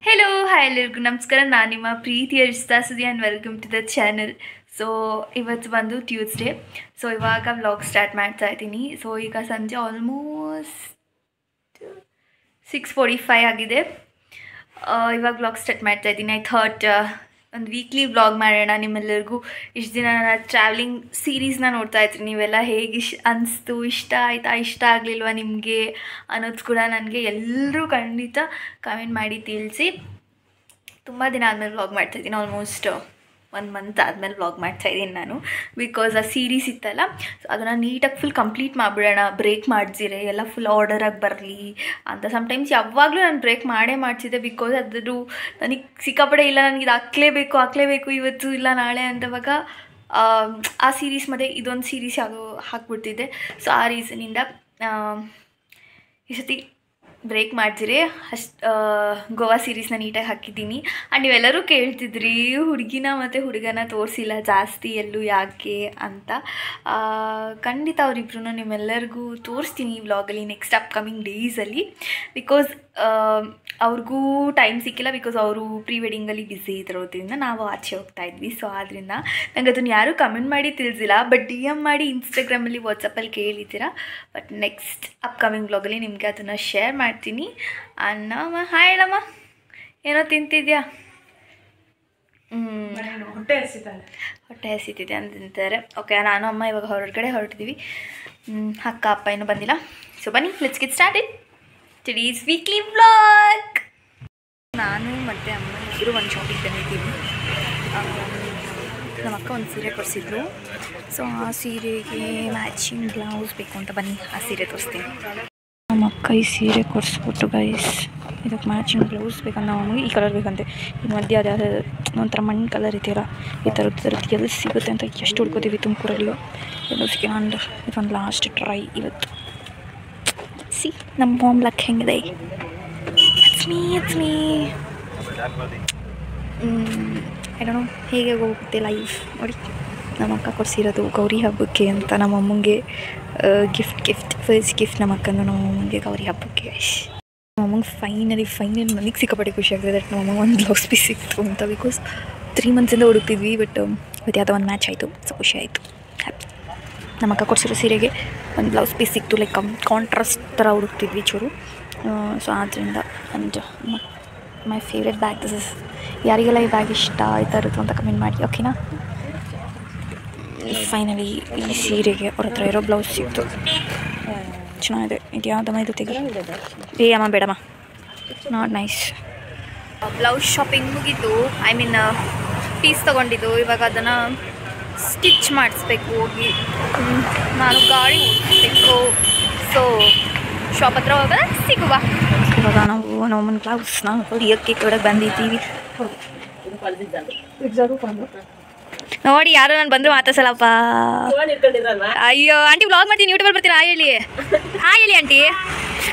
Hello hi ಎಲ್ಲರಿಗೂ ನಮಸ್ಕಾರ. ನಾನು ನಿಮ್ಮ ಪ್ರೀತಿಯ Rishta Sudi and welcome to the channel. So ಇವತ್ತು ಬಂದು ಟ್ಯೂಸ್ಡೇ. ಸೊ ಇವಾಗ ವ್ಲಾಗ್ ಸ್ಟಾರ್ಟ್ ಮಾಡ್ತಾ ಇದ್ದೀನಿ. ಸೊ ಈಗ ಸಂಜೆ ಆಲ್ಮೋಸ್ಟ್ 6:45 ಆಗಿದೆ. ಇವಾಗ ವ್ಲಾಗ್ ಸ್ಟಾರ್ಟ್ ಮಾಡ್ತಾ ಇದ್ದೀನಿ. ಐ ಥಾಟ್ ಒಂದು ವೀಕ್ಲಿ ವ್ಲಾಗ್ ಮಾಡೋಣ. ನಿಮ್ಮೆಲ್ಲರಿಗೂ ಇಷ್ಟು ದಿನ ನಾನು ಟ್ರಾವೆಲಿಂಗ್ ಸೀರೀಸ್ನ ನೋಡ್ತಾ ಇರ್ತೀನಿ. ನೀವೆಲ್ಲ ಹೇಗೆ ಅನಿಸ್ತು, ಇಷ್ಟ ಆಯಿತಾ, ಇಷ್ಟ ಆಗಲಿಲ್ವಾ ನಿಮಗೆ ಅನ್ನೋದು ಕೂಡ ನನಗೆ ಎಲ್ಲರೂ ಖಂಡಿತ ಕಮೆಂಟ್ ಮಾಡಿ ತಿಳಿಸಿ. ತುಂಬ ದಿನ ಆದಮೇಲೆ ವ್ಲಾಗ್ ಮಾಡ್ತಾಯಿದ್ದೀನಿ. ಆಲ್ಮೋಸ್ಟ್ 1 ಮಂತ್ ಆದಮೇಲೆ ವ್ಲಾಗ್ ಮಾಡ್ತಾಯಿದ್ದೀನಿ ನಾನು. ಬಿಕಾಸ್ ಆ ಸೀರೀಸ್ ಇತ್ತಲ್ಲ, ಸೊ ಅದನ್ನು ನೀಟಾಗಿ ಫುಲ್ ಕಂಪ್ಲೀಟ್ ಮಾಡಿಬಿಡೋಣ, ಬ್ರೇಕ್ ಮಾಡಿಸಿರೆ ಎಲ್ಲ ಫುಲ್ ಆರ್ಡರಾಗಿ ಬರಲಿ ಅಂತ. ಸಮ್ಟೈಮ್ಸ್ ಯಾವಾಗಲೂ ನಾನು ಬ್ರೇಕ್ ಮಾಡ್ತಿದ್ದೆ. ಬಿಕಾಸ್ ಅದ್ರದ್ದು ನನಗೆ ಸಿಕ್ಕಾಪಡೆ ಇಲ್ಲ, ನನಗೆ ಇದು ಹಾಕ್ಲೇಬೇಕು ಇವತ್ತು ಇಲ್ಲ ನಾಳೆ ಅಂತವಾಗ ಆ ಸೀರೀಸ್ ಮತ್ತು ಇದೊಂದು ಸೀರೀಸ್ ಯಾವುದೋ ಹಾಕ್ಬಿಡ್ತಿದ್ದೆ. ಸೊ ಆ ರೀಸನಿಂದ ಈ ಸತಿ ಬ್ರೇಕ್ ಮಾಡ್ತೀರಿ. ಗೋವಾ ಸೀರೀಸ್ನ ನೀಟಾಗಿ ಹಾಕಿದ್ದೀನಿ. ಆ್ಯಂಡ್ ನೀವೆಲ್ಲರೂ ಕೇಳ್ತಿದ್ರಿ ಹುಡುಗಿನ ಮತ್ತು ಹುಡುಗನ ತೋರಿಸಿಲ್ಲ ಜಾಸ್ತಿ ಎಲ್ಲೂ ಯಾಕೆ ಅಂತ. ಖಂಡಿತ ಅವರಿಬ್ರು ನಿಮ್ಮೆಲ್ಲರಿಗೂ ತೋರಿಸ್ತೀನಿ ಈ ವ್ಲಾಗಲ್ಲಿ ನೆಕ್ಸ್ಟ್ ಅಪ್ಕಮಿಂಗ್ ಡೇಸಲ್ಲಿ. ಬಿಕಾಸ್ ಅವ್ರಿಗೂ ಟೈಮ್ ಸಿಕ್ಕಿಲ್ಲ. ಬಿಕಾಸ್ ಅವರು ಪ್ರೀ ವೆಡ್ಡಿಂಗಲ್ಲಿ ಬ್ಯುಸಿ ಇರೋದ್ರಿಂದ ನಾವು ಆಚೆ ಹೋಗ್ತಾ ಇದ್ವಿ. ಸೊ ಆದ್ದರಿಂದ ನಂಗೆ ಅದನ್ನು ಯಾರೂ ಕಮೆಂಟ್ ಮಾಡಿ ತಿಳಿಸಿಲ್ಲ, ಬಟ್ DM ಮಾಡಿ ಇನ್ಸ್ಟಾಗ್ರಾಮಲ್ಲಿ ವಾಟ್ಸಪ್ಪಲ್ಲಿ ಕೇಳಿದ್ದೀರಾ. ಬಟ್ ನೆಕ್ಸ್ಟ್ ಅಪ್ಕಮಿಂಗ್ ವ್ಲಾಗಲ್ಲಿ ನಿಮಗೆ ಅದನ್ನು ಶೇರ್ ಮಾಡ್ತೀನಿ. ಅಣ್ಣಮ್ಮ ಹಾಯ್ ಹೇಳಮ್ಮ, ಏನೋ ತಿಂತಿದ್ಯಾ? ಹೊಟ್ಟೆ ಹಸಿತಿದೆ ಅಂತ ತಿಂತಾರೆ. ಓಕೆ, ನಾನು ಅಮ್ಮ ಇವಾಗ ಹೊರಗಡೆ ಹೊರಟಿದ್ದೀವಿ. ಅಕ್ಕ ಅಪ್ಪ ಇನ್ನೂ ಬಂದಿಲ್ಲ. ಸೊ ಬನ್ನಿ, let's get started today's weekly vlog. ನಾನು ಮತ್ತು ಅಮ್ಮ ಇಬ್ಬರು ಒಂದು ಶಾಪಿಗೆ ಬಂದಿದ್ದೀವಿ. ನಮ್ಮ ಅಕ್ಕ ಒಂದು ಸೀರೆ ಕೊಡಿಸಿದ್ರು. ಸೊ ಆ ಸೀರೆಗೆ ಮ್ಯಾಚಿಂಗ್ ಬ್ಲೌಸ್ ಬೇಕು ಅಂತ ಬನ್ನಿ ಆ ಸೀರೆ ತೋರಿಸ್ತೀನಿ. ನಮ್ಮ ಅಕ್ಕ ಈ ಸೀರೆ ಕೊಡಿಸ್ಬಿಟ್ಟು ಗೈಸ್ ಇದಕ್ಕೆ ಮ್ಯಾಚಿಂಗ್ ಬ್ಲೌಸ್ ಬೇಕಂತ ನಮಗೆ ಈ ಕಲರ್ ಬೇಕಂತೆ. ಈ ಮಧ್ಯೆ ಅದ್ಯಾವುದು ಒಂಥರ ಮಣ್ಣು ಕಲರ್ ಇದೆಯಲ್ಲ, ಈ ಥರದ್ದು ಎಲ್ಲಿ ಸಿಗುತ್ತೆ ಅಂತ ಎಷ್ಟು ಹುಡ್ಕೋತೀವಿ ತುಮಕೂರಲ್ಲಿ, ಎಲ್ಲೂ ಸಿಕ್ಕಿಲ್ಲ. ಇದೊಂದು ಲಾಸ್ಟ್ ಟ್ರೈ ಇವತ್ತು. ಸಿ ನಮ್ಮ ಮಾಮ್ ಲಕ್ ಹೆಂಗಿದೆ. It's me I don't no ಹೇಗೆ ಹೋಗುತ್ತೆ ಲೈಫ್. ನೋಡಿ, ನಮ್ಮ ಅಕ್ಕ ಕೊಡಿಸಿರೋದು ಗೌರಿ ಹಬ್ಬಕ್ಕೆ ಅಂತ ನಮ್ಮ ಅಮ್ಮಂಗೆ ಗಿಫ್ಟ್ ಫಸ್ಟ್ ಗಿಫ್ಟ್ ನಮ್ಮ ಅಕ್ಕಂದು ನಮ್ಮ ಅಮ್ಮಂಗೆ ಗೌರಿ ಹಬ್ಬಕ್ಕೆ. ನಮ್ಮ ಅಮ್ಮಂಗೆ ಫೈನಲಿ ನನಗೆ ಸಿಕ್ಕಾಪಟ್ಟೆ ಖುಷಿ ಆಗ್ತದೆ ದಟ್ ನಮ್ಮ ಅಮ್ಮಂಗೆ ಒಂದು ಬ್ಲೌಸ್ ಪೀಸ್ ಸಿಕ್ತು ಅಂತ. ಬಿಕಾಸ್ 3 ಮಂತ್ಸಿಂದ ಹುಡುಕ್ತಿದ್ವಿ, ಬಟ್ ಇವತ್ತು ಯಾವುದೋ ಒಂದು ಮ್ಯಾಚ್ ಆಯಿತು. ಸೊ ಖುಷಿ ಆಯಿತು, ಹ್ಯಾಪಿ. ನಮ್ಮ ಅಕ್ಕ ಕೊಡಿಸಿರೋ ಸೀರೆಗೆ ಒಂದು ಬ್ಲೌಸ್ ಪೀಸ್ ಸಿಕ್ತು. ಲೈಕ್ ಕಾಂಟ್ರಾಸ್ಟ್ ಥರ ಹುಡುಕ್ತಿದ್ವಿ ಚೂರು. ಸೊ ಆದ್ದರಿಂದ and my favourite bag this is. ಯಾರಿಗೆಲ್ಲ ಈ ಬ್ಯಾಗ್ ಇಷ್ಟ ಆಯ್ತಾ ಇರುತ್ತೆ ಅಂತ ಕಮೆಂಟ್ ಮಾಡಿ, ಓಕೆನಾ? ಫೈನಲಿ ಈ ಸೀರೆಗೆ ಅವ್ರ ಹತ್ರ ಇರೋ ಬ್ಲೌಸ್ ಸಿಕ್ತು. ಚೆನ್ನಾಗಿದೆ. ಇದು ಯಾವುದಮ್ಮ ಇದು ತೆಗಿ? ಅಮ್ಮ ಬೇಡಮ್ಮ, ನಾಟ್ ನೈಸ್. ಬ್ಲೌಸ್ ಶಾಪಿಂಗ್ ಮುಗೀತು. ಐ ಮೀನ್ ಪೀಸ್ ತೊಗೊಂಡಿದ್ದು. ಇವಾಗ ಅದನ್ನು ಸ್ಟಿಚ್ ಮಾಡಿಸ್ಬೇಕು ಹೋಗಿ. ನಾನು ಗಾಡಿ ಓಡಿಸ್ಬೇಕು. ಸೊ ಶಾಪ್ ಹತ್ರ ಹೋಗೋಣ, ಸಿಗುವ. ಇವಾಗ ನಾವು ನಮ್ಮನ್ನ ಬ್ಲೌಸ್ನ ಹೊಲಿಯೋಕ್ಕೆ ಕೊಡಕ್ಕೆ ಬಂದಿದ್ದೀವಿ. ನೋಡಿ, ಯಾರು ನಾನು ಬಂದರೂ ಮಾತಾಡ್ಸಲ್ಲಪ್ಪ. ಅಯ್ಯೋ ಆಂಟಿ, ವ್ಲಾಗ್ ಮಾಡ್ತೀನಿ, ಯೂಟ್ಯೂಬಲ್ಲಿ ಬರ್ತೀನಿ. ಹೇಳಿ ಆಂಟಿ.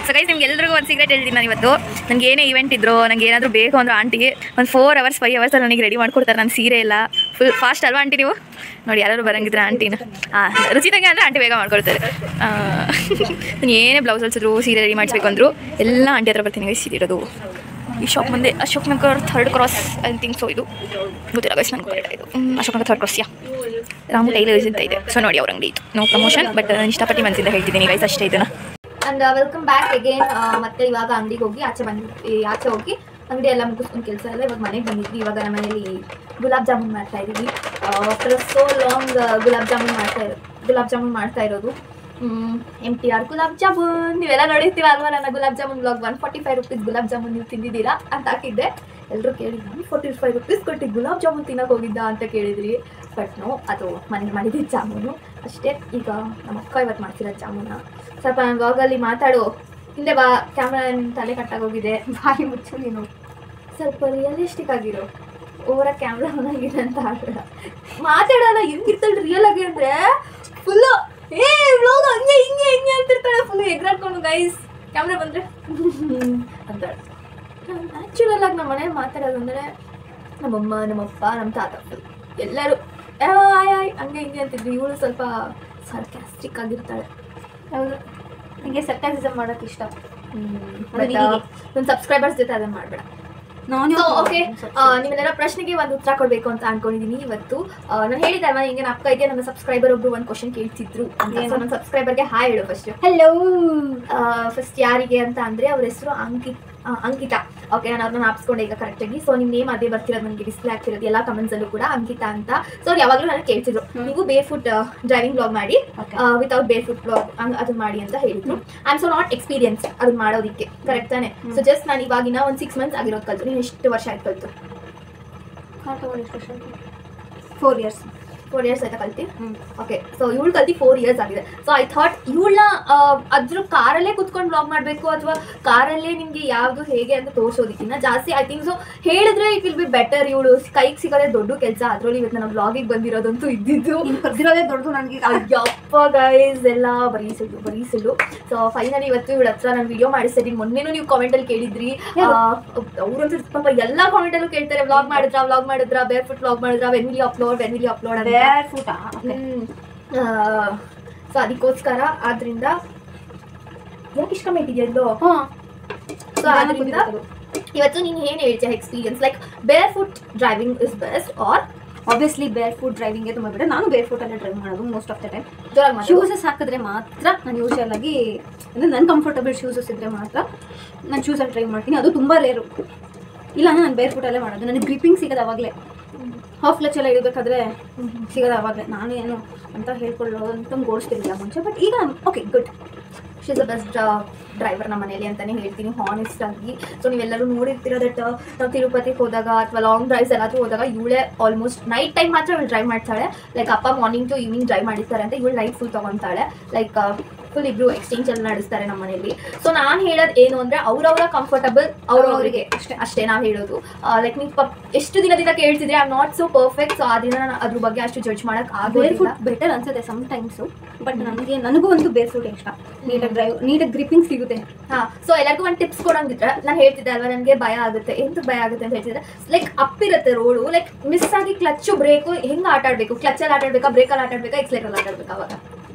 ಸೊ ಗೈಸ್, ನಿಮ್ಗೆ ಎಲ್ರಿಗೂ ಒಂದು ಸೀಕ್ರೆಟ್ ಹೇಳ್ತೀನಿ ನಾನು ಇವತ್ತು. ನನಗೆ ಏನೇ ಇವೆಂಟ್ ಇದ್ರು, ನನಗೆ ಏನಾದರೂ ಬೇಕು ಅಂದರು ಆಂಟಿಗೆ ಒಂದು 4 hours 5 hours ನನಗೆ ರೆಡಿ ಮಾಡ್ಕೊಡ್ತಾರೆ. ನನ್ನ ಸೀರೆ ಎಲ್ಲ ಫುಲ್ ಫಾಸ್ಟ್ ಅಲ್ವಾ ಆಂಟಿ ನೀವು? ನೋಡಿ, ಯಾರು ಬರೋಂಗಿದ್ರೆ ಆಂಟಿನ ರುಚಿದಂಗೆ ಅಂದರೆ ಆಂಟಿ ಬೇಗ ಮಾಡ್ಕೊಡ್ತಾರೆ. ನಾನು ಏನೇ ಬ್ಲೌಸ್ ಹೊಲ್ಸಿದ್ರು, ಸೀರೆ ರೆಡಿ ಮಾಡಿಸ್ಬೇಕು ಅಂದರು ಎಲ್ಲ ಆಂಟಿ ಹತ್ರ ಬರ್ತೀನಿ. ಗೈಸ್ ಇರೋದು ಈ ಶಾಪ್ ಮುಂದೆ Ashok Nagar 3rd cross I think. So ಇದು ಗೊತ್ತಿಲ್ಲ ಗೈಸ್ ನಂಗೆ ಕರೆಕ್ಟ್. ಇದು Ashok Nagar 3rd cross Ramu tailors ಅಂತ ಇದೆ. ಸೊ ನೋಡಿ, ಅವ್ರ ಅಂಗಡಿ ಇದು. ನೋ ಪ್ರಮೋಷನ್, ಬಟ್ ಇಷ್ಟಪಟ್ಟು ಮನಸ್ಸಿಂದ ಹೇಳ್ತಿದ್ದೀನಿ ಗೈಸ್, ಅಷ್ಟೇ ಇದನ್ನು. And welcome back again. ಮತ್ತೆ ಇವಾಗ ಅಂಗಡಿಗೆ ಹೋಗಿ ಆಚೆ ಹೋಗಿ ಅಂಗಡಿ ಎಲ್ಲ ಮುಗಿಸ್ಕೊಂಡು ಕೆಲಸ ಎಲ್ಲ ಇವಾಗ ಮನೆಗೆ ಬಂದಿದ್ವಿ. ಇವಾಗ ನಮ್ಮ ಮನೇಲಿ ಗುಲಾಬ್ ಜಾಮೂನ್ ಮಾಡ್ತಾ ಇದ್ದೀವಿ. After so long gulab jamun ಮಾಡ್ತಾ ಇರೋದು. MTR ಗುಲಾಬ್ ಜಾಮೂನ್ ನೀವೆಲ್ಲ ನೋಡಿರ್ತೀರ ಅಲ್ವಾ? ನನ್ನ ಗುಲಾಬ್ ಜಾಮೂನ್ ಬ್ಲಾಗ್ 145 rupees ಗುಲಾಬ್ ಜಾಮೂನ್ ನೀವು ತಿಂದಿದ್ದೀರಾ ಅಂತ ಹಾಕಿದ್ದೆ. ಎಲ್ಲರೂ ಕೇಳಿದ್ವಿ 145 rupees ಕೊಟ್ಟು ಗುಲಾಬ್ ಜಾಮೂನ್ ತಿನ್ನೋಕೆ ಹೋಗಿದ್ದ ಅಂತ ಕೇಳಿದ್ರಿ. ಬಟ್ ನೋ, ಅದು ಮನೇಲಿ ಮಾಡಿದ್ದ ಜಾಮೂನು ಅಷ್ಟೇ. ಈಗ ನಮ್ಮ ಅಕ್ಕ ಇವತ್ತು ಮಾಡ್ತಿರೋ ಜಾಮೂನ ಸ್ವಲ್ಪ ನಾನು ಬ್ಲಾಗಲ್ಲಿ ಮಾತಾಡೋ ಹಿಂದೆ ಬಾ, ಕ್ಯಾಮ್ರಾ ತಲೆ ಕಟ್ಟಾಗೋಗಿದೆ, ಬಾಯಿ ಮುಚ್ಚು ನೀನು. ಸ್ವಲ್ಪ ರಿಯಲಿಸ್ಟಿಕ್ ಆಗಿರೋ, ಓವರ ಕ್ಯಾಮ್ರಾ ಆಗಿದೆ ಅಂತ ಆಡೋಣ, ಮಾತಾಡೋಣ. ಹೆಂಗಿರ್ತಾಳೆ ರಿಯಲ್ ಆಗಿ ಅಂದರೆ ಫುಲ್ಲು ವ್ಲಾಗ್ ಹಂಗೆ ಹಿಂಗೆ ಅಂತಿರ್ತಾಳೆ, ಫುಲ್ಲು ಎಗ್ರಾಡ್ಕೊಂಡು. ಗೈಸ್ ಕ್ಯಾಮ್ರಾ ಬಂದರೆ ಅಂತಾಳೆ. ನ್ಯಾಚುರಲ್ ಆಗಿ ನಮ್ಮ ಮನೇಲಿ ಮಾತಾಡೋದು ಅಂದರೆ ನಮ್ಮಮ್ಮ, ನಮ್ಮಪ್ಪ, ನಮ್ಮ ತಾತ ಫುಲ್ ಎಲ್ಲರೂ ಆಯ್ ಹಂಗೆ ಹಿಂಗೆ ಅಂತಿದ್ರು. ಇವಳು ಸ್ವಲ್ಪ ಸರ್ಕ್ಯಾಸ್ಟಿಕ್ ಆಗಿರ್ತಾಳೆ. ಹೌದು, ನನಗೆ ಸರ್ಕ್ಯಾಸಿಸಮ್ ಮಾಡೋಕ್ಕೆ ಇಷ್ಟ. ನನ್ನ ಸಬ್ಸ್ಕ್ರೈಬರ್ಸ್ ಜೊತೆ ಅದನ್ನು ಮಾಡಬೇಡ. ಓಕೆ, ನಿಮ್ಮೆಲ್ಲರ ಪ್ರಶ್ನೆಗೆ ಒಂದು ಉತ್ತರ ಕೊಡಬೇಕು ಅಂತ ಅನ್ಕೊಂಡಿದ್ದೀನಿ ಇವತ್ತು. ನಾನು ಹೇಳಿದಲ್ವಾ ಹಿಂಗೆ ನನ್ನ ಅಕ್ಕ ಇದೆ, ನನ್ನ ಸಬ್ಸ್ಕ್ರೈಬರ್ ಒಬ್ರು ಒಂದು ಕ್ವಶನ್ ಕೇಳ್ತಿದ್ರು ಅಂತ. ಸೊ ನನ್ನ ಸಬ್ಸ್ಕ್ರೈಬರ್ಗೆ ಹಾಯ್ ಹೇಳು ಫಸ್ಟ್. ಹಲೋ. ಫಸ್ಟ್ ಯಾರಿಗೆ ಅಂತ ಅಂದರೆ ಅವ್ರ ಹೆಸರು ಅಂಕಿತಾ. ಓಕೆ, ನಾನು ಅವ್ರನ್ನ ನಾಪ್ಸ್ಕೊಂಡೆ ಈಗ ಕರೆಕ್ಟಾಗಿ. ಸೊ ನಿಮ್ಮ ನೇಮ್ ಅದೇ ಬರ್ತಿರೋದು, ನನಗೆ ಡಿಸ್ಪ್ಲೇ ಆಗ್ತಿರೋದು ಎಲ್ಲ ಕಮೆಂಟ್ಸಲ್ಲೂ ಕೂಡ ಅಂಕಿತಾ ಅಂತ. ಸೊ ಅವ್ರು ಯಾವಾಗಲೂ ನನಗೆ ಕೇಳ್ತಿದ್ರು, ನೀವು ಬೇರ್ ಫುಟ್ ಡ್ರೈವಿಂಗ್ ಬ್ಲಾಗ್ ಮಾಡಿ, ವಿತೌಟ್ ಬೇರ್ ಫುಟ್ ಬ್ಲಾಗ್ ಅದನ್ನ ಮಾಡಿ ಅಂತ ಹೇಳಿದ್ರು. I am so not experience ಅದನ್ನ ಮಾಡೋದಕ್ಕೆ, ಕರೆಕ್ಟ್ ತಾನೆ? ಸೊ ಜಸ್ಟ್ ನಾನು ಇವಾಗಿನ ಒಂದು 6 ಮಂತ್ಸ್ ಆಗಿರೋದು ಕಲ್ತು. ನೀನು ಎಷ್ಟು ವರ್ಷ ಆಯ್ತು ಕಲ್ತು? 4 years. 4 years ಆಯ್ತಾ ಕಲ್ತಿ? ಓಕೆ, ಸೊ ಇವಳು ಕಲ್ತಿ 4 years ಆಗಿದೆ. ಸೊ ಐ ಥಾಟ್ ಇವಳನ್ನ ಅದ್ರ ಕಾರಲ್ಲೇ ಕುತ್ಕೊಂಡು ಬ್ಲಾಗ್ ಮಾಡಬೇಕು ಅಥವಾ ಕಾರಲ್ಲೇ ನಿಮಗೆ ಯಾವುದು ಹೇಗೆ ಅಂತ ತೋರಿಸೋದಕ್ಕಿಂತ ಜಾಸ್ತಿ ಐ ಥಿಂಕ್ ಸೊ ಹೇಳಿದ್ರೆ ಇಟ್ ವಿಲ್ ಬಿ ಬೆಟರ್. ಇವಳು ಕೈಗೆ ಸಿಗೋದೇ ದೊಡ್ಡ ಕೆಲಸ. ಅದರಲ್ಲಿ ಇವತ್ತು ನನ್ನ ಬ್ಲಾಗಿಗೆ ಬಂದಿರೋದಂತೂ ಇದ್ದಿದ್ದು ಕರ್ದಿರೋದೇ ದೊಡ್ಡದು ನನಗೆ. ಅಯ್ಯಪ್ಪ ಗೈಸ್, ಎಲ್ಲ ಬರೀ ಸುಳ್ಳು. ಸೊ ಫೈನಲಿ ಇವತ್ತು ಇವಳ ಹತ್ರ ನಾನು ವಿಡಿಯೋ ಮಾಡಿಸ್ತೀನಿ. ಮೊನ್ನೆನೂ ನೀವು ಕಾಮೆಂಟಲ್ಲಿ ಕೇಳಿದ್ರಿ, ಅವ್ರಂತೂ ಪಾಪ ಎಲ್ಲ ಕಾಮೆಂಟಲ್ಲೂ ಕೇಳ್ತಾರೆ, ವ್ಲಾಗ್ ಮಾಡಿದ್ರಾ ಬೇರ್ ಫುಟ್ ವ್ಲಾಗ್ ಮಾಡಿದ್ರಾ, ವೆನ್ ವಿಲ್ ಅಪ್ಲೋಡ್ ಅಂತ. ಸೊ ಅದಕ್ಕೋಸ್ಕರ ಆದ್ರಿಂದ ಯಾಕೆ ಇಷ್ಟ ಕಮೆಂಟ್ ಇದೆಯಲ್ಲೋ. ಸೊ ಆದ್ರಿಂದ ಇವತ್ತು ನೀನು ಏನು ಹೇಳ್ತೀಯ experience, like bare foot driving is best or obviously bare foot ಡ್ರೈವಿಂಗ್ಗೆ ತುಂಬ ಬೇಡ. ನಾನು ಬೇರ್ ಫುಟಲ್ಲೇ ಡ್ರೈವ್ ಮಾಡೋದು most of the time. Shoes ಹಾಕಿದ್ರೆ ಮಾತ್ರ ನಾನು ಯೂಶಲ್ ಆಗಿ ಅಂದರೆ ನನ್ನ ಕಂಫರ್ಟಬಲ್ ಶೂಸಸ್ ಇದ್ದರೆ ಮಾತ್ರ ನಾನು ಶೂಸಲ್ಲಿ ಡ್ರೈವ್ ಮಾಡ್ತೀನಿ. ಅದು ತುಂಬ ರೇರು. ಇಲ್ಲ ನಾನು ಬೇರ್ ಫುಟಲ್ಲೇ ಮಾಡೋದು. ನನಗೆ ಗ್ರಿಪ್ಪಿಂಗ್ ಸಿಗೋದು ಆವಾಗಲೇ. ಹಾಫ್ ಕ್ಲಚ್ ಎಲ್ಲ ಇಡಬೇಕಾದ್ರೆ ಸಿಗೋದು ಆವಾಗಲೇ. ನಾನು ಏನು ಅಂತ ಹೇಳ್ಕೊಳ್ಳೋದಂತ ಓಡಿಸ್ತಿರಲಿಲ್ಲ ಮುಂಚೆ, ಬಟ್ ಈಗ okay good. She is the best driver ನಮ್ಮ ಮನೇಲಿ ಅಂತಲೇ ಹೇಳ್ತೀನಿ ಹಾನೆಸ್ಟ್ ಆಗಿ. ಸೊ ನೀವೆಲ್ಲರೂ ನೋಡಿರ್ತಿರೋ ದಟ್ ನಾವು ತಿರುಪತಿಗೆ ಹೋದಾಗ ಅಥವಾ ಲಾಂಗ್ ಡ್ರೈವ್ಸ್ ಎಲ್ಲಾದರೂ ಹೋದಾಗ ಇವಳೇ ಆಲ್ಮೋಸ್ಟ್ ನೈಟ್ ಟೈಮ್ ಮಾತ್ರ ಇವಳು ಡ್ರೈವ್ ಮಾಡ್ತಾಳೆ. ಲೈಕ್ ಅಪ್ಪ ಮಾರ್ನಿಂಗ್ ಟು ಈವ್ನಿಂಗ್ ಡ್ರೈವ್ ಮಾಡಿರ್ತಾರೆ ಅಂತ ಇವಳು ನೈಟ್ ಫುಲ್ ತೊಗೊತಾಳೆ. ಲೈಕ್ ಫುಲ್ ಇಬ್ರು ಎಕ್ಸ್ಚೇಂಜ್ ಎಲ್ಲ ನಡೆಸ್ತಾರೆ ನಮ್ಮ ಮನೇಲಿ. ಸೊ ನಾನು ಹೇಳೋದು ಏನು ಅಂದರೆ ಅವರವರ ಕಂಫರ್ಟಬಲ್ ಅವರವರಿಗೆ ಅಷ್ಟೇ ನಾವು ಹೇಳೋದು. ಲೈಕ್ ನೀವು ಎಷ್ಟು ದಿನದಿಂದ ಕೇಳ್ತಿದ್ರೆ I am not so perfect. So ಆದ್ರಿಂದ ನಾನು ಅದ್ರ ಬಗ್ಗೆ ಅಷ್ಟು ಜಡ್ಜ್ ಮಾಡೋಕೆ ಆಗೋದಿಲ್ಲ. ಬೆಟರ್ ಅನ್ಸುತ್ತೆ ಸಮ್ಟೈಮ್ಸು, ಬಟ್ ನನಗೂ ಒಂದು ಬೇರ್ ಫುಟ್ ಇಷ್ಟ. ನೀಟಾಗಿ ಗ್ರಿಪ್ಪಿಂಗ್ ಸಿಗುತ್ತೆ. ಸೊ ಎಲ್ಲರಿಗೂ ಒಂದು ಟಿಪ್ಸ್ ಕೊಡೋಂಗಿದ್ರೆ ನಾನು ಹೇಳ್ತಿದ್ದೆ ಅಲ್ವಾ, ನನಗೆ ಭಯ ಆಗುತ್ತೆ. ಎಂತ ಭಯ ಆಗುತ್ತೆ ಅಂತ ಹೇಳ್ತಿದ್ರೆ, ಲೈಕ್ ಅಪ್ಪಿರುತ್ತೆ ರೋಡು, ಲೈಕ್ ಮಿಸ್ ಆಗಿ ಕ್ಲಚ್ಚು ಬ್ರೇಕು ಹೆಂಗೆ ಆಟ ಆಡಬೇಕು, ಕ್ಲಚ್ಚಲ್ಲಿ ಆಟ ಆಡಬೇಕಾ, ಬ್ರೇಕಲ್ಲಿ ಆಟ ಆಡಬೇಕಾ, ಎಕ್ಸ್ಲೇಟಲ್ಲಿ ಆಟ ಆಡಬೇಕಾ? ಅವಾಗ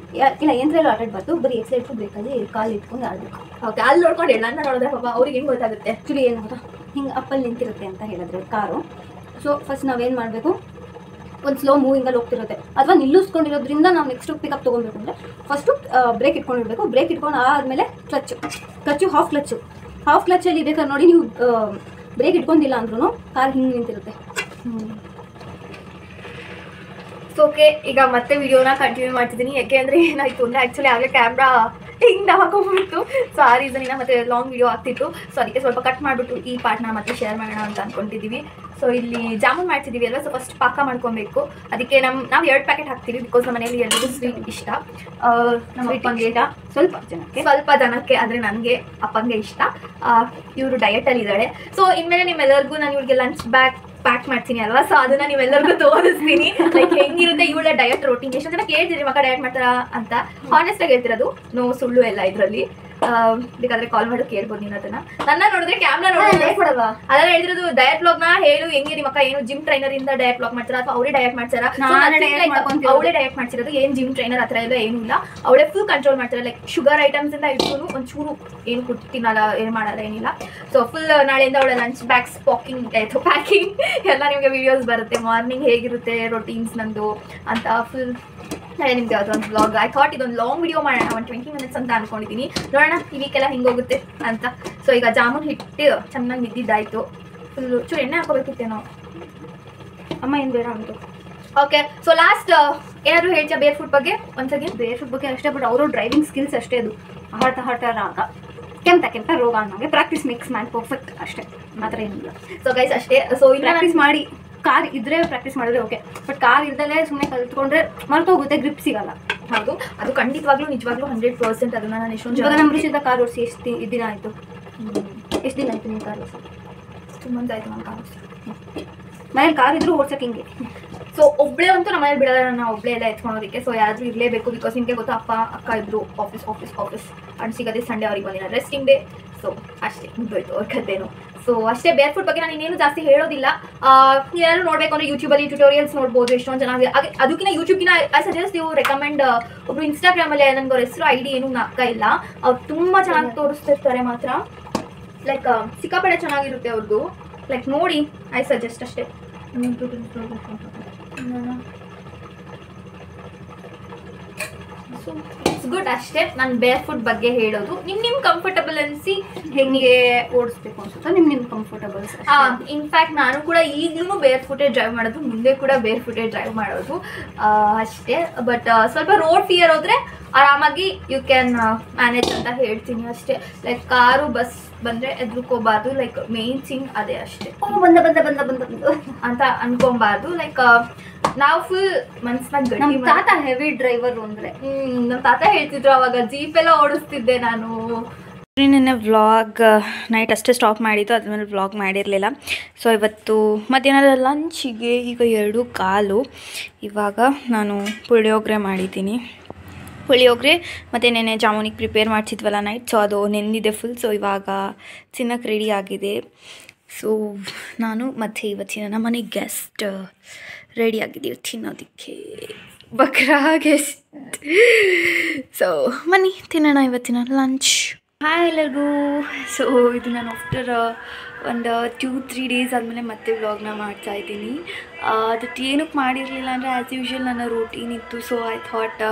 ಇಲ್ಲ ಯಂತ್ರಲ್ಲೂ ಆಟಾಡಬಾರ್ದು, ಬರೀ ಎಕ್ಸೈಟು ಬ್ರೇಕಲ್ಲಿ ಕಾಲು ಇಟ್ಕೊಂಡು ಆಡಬೇಕು. ಓಕೆ, ಅಲ್ಲಿ ನೋಡ್ಕೊಂಡು ಹೇಳ. ನನ್ನ ನೋಡಿದ್ರೆ ಪಾಪ ಅವ್ರಿಗೆ ಹೆಂಗೆ ಗೊತ್ತಾಗುತ್ತೆ? ಆ್ಯಕ್ಚುಲಿ ಏನು ಗೊತ್ತಾ, ಹಿಂಗೆ ಅಪ್ಪಲ್ಲಿ ನಿಂತಿರುತ್ತೆ ಅಂತ ಹೇಳಿದ್ರೆ ಕಾರು. ಸೊ ಫಸ್ಟ್ ನಾವೇನು ಮಾಡಬೇಕು, ಒಂದು ಸ್ಲೋ ಮೂವಿಂಗಲ್ಲಿ ಹೋಗ್ತಿರುತ್ತೆ ಅಥವಾ ನಿಲ್ಲಿಸ್ಕೊಂಡಿರೋದ್ರಿಂದ ನಾವು ನೆಕ್ಸ್ಟ್ ಪಿಕಪ್ ತೊಗೊಬೇಕು ಅಂದರೆ ಫಸ್ಟು ಬ್ರೇಕ್ ಇಟ್ಕೊಂಡಿರಬೇಕು. ಬ್ರೇಕ್ ಇಟ್ಕೊಂಡು ಆದಮೇಲೆ ಕ್ಲಚ್ಚು ಹಾಫ್ ಕ್ಲಚ್ಚಲ್ಲಿ ಬೇಕಾದ್ರೆ ನೋಡಿ ನೀವು ಬ್ರೇಕ್ ಇಟ್ಕೊಂಡಿಲ್ಲ ಅಂದ್ರೂ ಕಾರ್ ಹಿಂಗೆ ನಿಂತಿರುತ್ತೆ. ಸೊ ಓಕೆ, ಈಗ ಮತ್ತೆ ವಿಡಿಯೋನ ಕಂಟಿನ್ಯೂ ಮಾಡ್ತಿದ್ದೀನಿ. ಯಾಕೆ ಅಂದರೆ ಏನಾಯಿತು ಅಂದರೆ ಆ್ಯಕ್ಚುಲಿ ಆಗಲೇ ಕ್ಯಾಮ್ರಾ ಹಿಂಗೆ ಹಾಕೊಂಡ್ಬಿಡ್ತು. ಸೊ ಆ ರೀಸನಿಂದ ಮತ್ತೆ ಲಾಂಗ್ ವಿಡಿಯೋ ಆಗ್ತಿತ್ತು. ಸೊ ಅದಕ್ಕೆ ಸ್ವಲ್ಪ ಕಟ್ ಮಾಡಿಬಿಟ್ಟು ಈ ಪಾರ್ಟ್ನ ಮತ್ತೆ ಶೇರ್ ಮಾಡೋಣ ಅಂತ ಅಂದ್ಕೊಂಡಿದ್ದೀವಿ. ಸೊ ಇಲ್ಲಿ ಜಾಮೂನ್ ಮಾಡ್ತಿದ್ದೀವಿ ಅಲ್ವಾ, ಸೊ ಫಸ್ಟ್ ಪಾಕ ಮಾಡ್ಕೊಬೇಕು. ಅದಕ್ಕೆ ನಾವು 2 ಪ್ಯಾಕೆಟ್ ಹಾಕ್ತೀವಿ. ಬಿಕಾಸ್ ನಮ್ಮ ಮನೇಲಿ ಎಲ್ಲರಿಗೂ ಸ್ವೀಟ್ ಇಷ್ಟ. ನಮ್ಮ ಅಪ್ಪಂಗೆ ಸ್ವಲ್ಪ ಜನಕ್ಕೆ ಅಂದರೆ ನನಗೆ ಅಪ್ಪಂಗೆ ಇಷ್ಟ. ಇವರು ಡಯಟಲ್ಲಿ ಇದ್ದಾಳೆ. ಸೊ ಇನ್ಮೇಲೆ ನಿಮ್ಮೆಲ್ಲರಿಗೂ ನಾನು ಇವ್ರಿಗೆ ಲಂಚ್ ಪ್ಯಾಕ್ ಮಾಡ್ತೀನಿ ಅಲ್ವಾ, ಸೊ ಅದನ್ನ ನೀವೆಲ್ಲರಿಗೂ ತೋರಿಸ್ತೀನಿ. ಲೈಕ್ ಹೆಂಗಿರುತ್ತೆ ಇವಳ ಡಯಟ್ ರೋಟೀನ್. ಎಷ್ಟು ಜನ ಕೇಳ್ತಿದ್ರಿ ಮಕ್ಕ ಡಯಟ್ ಮಾಡ್ತಾರಾ ಅಂತ. ಹಾನೆಸ್ಟ್ ಆಗಿ ಹೇಳ್ತಿರೋದು, ನೋ ಸುಳ್ಳು ಎಲ್ಲ ಇದರಲ್ಲಿ. ಬೇಕಾದ್ರೆ ಕಾಲ್ ಮಾಡಿ ಕೇಳ್ಬೋದು ನೀನು ಅದನ್ನ. ನನ್ನ ನೋಡಿದ್ರೆ ಕ್ಯಾಮ್ರಾ ನೋಡಿದ್ರೆ ಕೊಡಲ್ವಾ? ಅದೆಲ್ಲ ಹೇಳಿರೋದು ಡಯಟ್ ಬ್ಲಾಗ್ ನ ಹೇಳು ಹೆಂಗೆ ನಿಮ್ಮ ಅಕ್ಕ ಏನು ಜಿಮ್ ಟ್ರೈನರ್ ಇಂದ ಡಯಟ್ ಬ್ಲಾಗ್ ಮಾಡ್ತಾರ ಅಥವಾ ಅವಳೇ ಡಯಟ್ ಮಾಡ್ತಾರ? ಅವಳೇ ಡಯಟ್ ಮಾಡ್ತಿರೋದು, ಏನ್ ಜಿಮ್ ಟ್ರೈನರ್ ಹತ್ರ ಎಲ್ಲ ಏನೂ ಇಲ್ಲ. ಅವಳೇ ಫುಲ್ ಕಂಟ್ರೋಲ್ ಮಾಡ್ತಾರೆ. ಲೈಕ್ ಶುಗರ್ ಐಟಮ್ಸ್ ಇಂದ ಇಟ್ಕೊಂಡು ಒಂಚೂರು ಏನು ತಿನ್ನಲ್ಲ, ಏನು ಮಾಡಲ್ಲ, ಏನಿಲ್ಲ. ಸೊ ಫುಲ್ ನಾಳೆಯಿಂದ ಅವಳ ಲಂಚ್ ಬ್ಯಾಗ್ಸ್ ಪ್ಯಾಕಿಂಗ್ ಎಲ್ಲ ನಿಮಗೆ ವಿಡಿಯೋಸ್ ಬರುತ್ತೆ. ಮಾರ್ನಿಂಗ್ ಹೇಗಿರುತ್ತೆ ರೊಟೀನ್ಸ್ ನಂದು ಅಂತ ಫುಲ್ ನಾಳೆ ನಿಮ್ಗೆ ಯಾವುದೋ ಒಂದು ಬ್ಲಾಗ್. ಐ ಥಾಟ್ ಇದೊಂದು ಲಾಂಗ್ ವಿಡಿಯೋ ಮಾಡೋಣ, 20 minutes ಅಂತ ಅನ್ಕೊಂಡಿದ್ದೀನಿ. ನೋಡೋಣ ಈ ವೀಕೆಲ್ಲ ಹಿಂಗೆ ಹೋಗುತ್ತೆ ಅಂತ. ಸೊ ಈಗ ಜಾಮೂನ್ ಹಿಟ್ಟು ಚೆನ್ನಾಗಿ ಬಿದ್ದಿದ್ದಾಯಿತು. ಫುಲ್ಲು ಚೂರು ಎಣ್ಣೆ ಹಾಕೋಬೇಕಿತ್ತೇನೋ. ಅಮ್ಮ ಏನು ಬೇಡ ಅಂತು. ಓಕೆ, ಸೊ ಲಾಸ್ಟ್ ಏನಾದರೂ ಹೇಳ್ತೀಯಾ ಬೇರ್ ಫುಡ್ ಬಗ್ಗೆ? ಒಂದ್ಸತಿ ಬೇರ್ ಫುಡ್ ಬಗ್ಗೆ ಅಷ್ಟೇ, ಬಟ್ ಅವರು ಡ್ರೈವಿಂಗ್ ಸ್ಕಿಲ್ಸ್ ಅಷ್ಟೇ. ಅದು ಹಠ ರಾಗ ಕೆಂತ ರೋಗ ಅನ್ನೋಂಗೆ ಪ್ರಾಕ್ಟೀಸ್ ಮೇಕ್ಸ್ ಮ್ಯಾನ್ ಪರ್ಫೆಕ್ಟ್ ಅಷ್ಟೇ, ಮಾತ್ರ ಏನಿಲ್ಲ. ಸೊ ಗೈಸ್ ಅಷ್ಟೇ. ಸೊ ಇಲ್ಲಿ ಪ್ರಾಕ್ಟೀಸ್ ಮಾಡಿ, ಕಾರ್ ಇದ್ರೆ ಪ್ರಾಕ್ಟೀಸ್ ಮಾಡಿದ್ರೆ ಓಕೆ, ಬಟ್ ಕಾರ್ ಇದ್ದಲ್ಲೇ ಸುಮ್ಮನೆ ಕಲ್ತ್ಕೊಂಡ್ರೆ ಮರ್ತೋಗುತ್ತೆ, ಗ್ರಿಪ್ ಸಿಗಲ್ಲ. ಹೌದು, ಅದು ಖಂಡಿತವಾಗ್ಲೂ ನಿಜವಾಗ್ಲೂ 100% ಅದನ್ನ ನಾನು ಎಷ್ಟೊಂದು ಇವಾಗ ನಮ್ಮ ಋಷಿದ ಕಾರ್ ಓಡಿಸಿ ಎಷ್ಟು ದಿನ ಆಯಿತು? ಎಷ್ಟು ದಿನ ಆಯಿತು ನಿಮ್ಮ ಕಾರ್ ಓಡಿಸಿ? ತುಂಬ ಆಯಿತು ನನ್ನ ಕಾರ್ ಓಡಿಸಿ. ಮನೇಲಿ ಕಾರ್ ಇದ್ರೂ ಓಡ್ಸಕ್ಕೆ ಹಿಂಗೆ. ಸೊ ಒಬ್ಬಳೇ ಅಂತೂ ನಮ್ಮ ಮನೇಲಿ ಬಿಡೋಲ್ಲ, ನಾನು ಒಬ್ಬಳೇ ಎಲ್ಲ ಎತ್ಕೊಳೋದಕ್ಕೆ. ಸೊ ಯಾರಾದರೂ ಇರಲೇಬೇಕು. ಬಿಕಾಸ್ ನಿಮಗೆ ಗೊತ್ತಾ, ಅಪ್ಪ ಅಕ್ಕ ಇದ್ರು ಆಫೀಸ್ ಅಂಡ್ ಸಿಗದೆ ಸಂಡೇ ಅವ್ರಿಗೆ ಬಂದಿಲ್ಲ, ರೆಸ್ಟಿಂಗ್ ಡೇ. ಸೊ ಅಷ್ಟೇ ಮುಗಿದೋಯ್ತು ಅವ್ರ ಕಥೆನು. ಸೊ ಅಷ್ಟೇ, ಬೇರ್ ಫುಡ್ ಬಗ್ಗೆ ನಾನು ಇನ್ನೇನು ಜಾಸ್ತಿ ಹೇಳೋದಿಲ್ಲ. ಏನಾದ್ರು ನೋಡಬೇಕು ಅಂದರೆ ಯೂಟ್ಯೂಬಲ್ಲಿ ಟ್ಯೂಟೋರಿಯಲ್ಸ್ ನೋಡ್ಬೋದು, ಎಷ್ಟೊಂದು ಚೆನ್ನಾಗಿ. ಅದಕ್ಕಿಂತ ಯೂಟ್ಯೂಬ್ಗಿನ ಐ ಸಜೆಸ್ಟ್ ಯು ರೆಕಮೆಂಡ್ ಒಬ್ರು ಇನ್ಸ್ಟಾಗ್ರಾಮಲ್ಲಿ, ನನಗೆ ಅವ್ರ ಹೆಸರು ID ಏನೂ ಅಕ್ಕ ಇಲ್ಲ, ಅವ್ರು ತುಂಬ ಚೆನ್ನಾಗಿ ತೋರಿಸ್ತಿರ್ತಾರೆ ಮಾತ್ರ. ಲೈಕ್ ಸಿಕ್ಕಾಪಟ್ಟೆ ಚೆನ್ನಾಗಿರುತ್ತೆ ಅವ್ರದ್ದು. ಲೈಕ್ ನೋಡಿ ಐ ಸಜೆಸ್ಟ್ ಅಷ್ಟೇ. ಸೊ ಇಟ್ಸ್ ಗುಡ್ ಅಷ್ಟೇ. ನಾನು ಬೇರ್ ಫುಟ್ ಬಗ್ಗೆ ಹೇಳೋದು. ನಿಮ್ಮ ಕಂಫರ್ಟಬಲ್ ಅನಿಸಿ ಹೆಂಗೆ ಓಡಿಸ್ಬೇಕು ಅನ್ಸುತ್ತೋ ನಿಮ್ಮ ಕಂಫರ್ಟಬಲ್ಸ್. ಇನ್ಫ್ಯಾಕ್ಟ್ ನಾನು ಕೂಡ ಈಗಲೂ ಬೇರ್ ಫುಟೇ ಡ್ರೈವ್ ಮಾಡೋದು, ಮುಂದೆ ಕೂಡ ಬೇರ್ ಫುಟೇ ಡ್ರೈವ್ ಮಾಡೋದು ಅಷ್ಟೇ. ಬಟ್ ಸ್ವಲ್ಪ ರೋಡ್ ಫಿಯರ್ ಹೋದರೆ ಆರಾಮಾಗಿ ಯು ಕ್ಯಾನ್ ಮ್ಯಾನೇಜ್ ಅಂತ ಹೇಳ್ತೀನಿ ಅಷ್ಟೇ. ಲೈಕ್ ಕಾರು ಬಸ್ ಬಂದರೆ ಎದ್ರುಕೋಬಾರ್ದು. ಲೈಕ್ ಮೇನ್ ಥಿಂಗ್ ಅದೇ ಅಷ್ಟೇ. ಬಂದ ಬಂದ ಬಂದ ಬಂದ ಬಂದು ಅಂತ ಅನ್ಕೊಬಾರ್ದು. ಲೈಕ್ ನಾವು ಫುಲ್ ಮನ್ಸ್ನಾಗ ಗಟ್ಟಿ. ನಮ್ಮ ತಾತ ಹೆವಿ ಡ್ರೈವರ್ ಅಂದರೆ. ನಮ್ಮ ತಾತ ಹೇಳ್ತಿದ್ರು ಅವಾಗ ಜೀಪ್ ಎಲ್ಲ ಓಡಿಸ್ತಿದ್ದೆ ನಾನು. ನಿನ್ನೆ ವ್ಲಾಗ್ ನೈಟ್ ಅಷ್ಟೇ ಸ್ಟಾಪ್ ಮಾಡಿದ್ದು, ಅದ್ಮೇಲೆ ವ್ಲಾಗ್ ಮಾಡಿರಲಿಲ್ಲ. ಸೊ ಇವತ್ತು ಮಧ್ಯಾಹ್ನದ ಲಂಚಿಗೆ ಈಗ 2:15. ಇವಾಗ ನಾನು ಪುಳಿಯೋಗರೆ ಮಾಡಿದ್ದೀನಿ. ಪುಳಿಯೋಗರೆ ಮತ್ತು ನೆನ್ನೆ ಜಾಮೂನಿಗೆ ಪ್ರಿಪೇರ್ ಮಾಡಿಸಿದ್ವಲ್ಲ ನೈಟ್, ಸೊ ಅದು ನೆಂದಿದೆ ಫುಲ್. ಸೊ ಇವಾಗ ತಿನ್ನಕ್ಕೆ ರೆಡಿ ಆಗಿದೆ. ಸೊ ನಾನು ಮತ್ತು ಇವತ್ತಿನ ನಮ್ಮನೆ ಗೆಸ್ಟ್ ರೆಡಿ ಆಗಿದ್ದೀವಿ ತಿನ್ನೋದಕ್ಕೆ. ಬಕ್ರಾ ಗೆಸ್ಟ್. ಸೊ ಬನ್ನಿ ತಿನ್ನೋಣ ಇವತ್ತಿನ ಲಂಚ್. ಹಾಯ್ ಎಲ್ಲರಿಗೂ. ಸೊ ಇದು ನಾನು ಆಫ್ಟರ್ ಒಂದು 2-3 ಡೇಸ್ ಆದಮೇಲೆ ಮತ್ತೆ ವ್ಲಾಗ್ನ ಮಾಡ್ತಾಯಿದ್ದೀನಿ. ಅದಕ್ಕೆ ಏನಕ್ಕೆ ಮಾಡಿರಲಿಲ್ಲ ಅಂದರೆ ಆ್ಯಸ್ ಯೂಶ್ವಲ್ ನನ್ನ ರೂಟೀನ್ ಇತ್ತು. ಸೊ ಐ ಥಾಟ್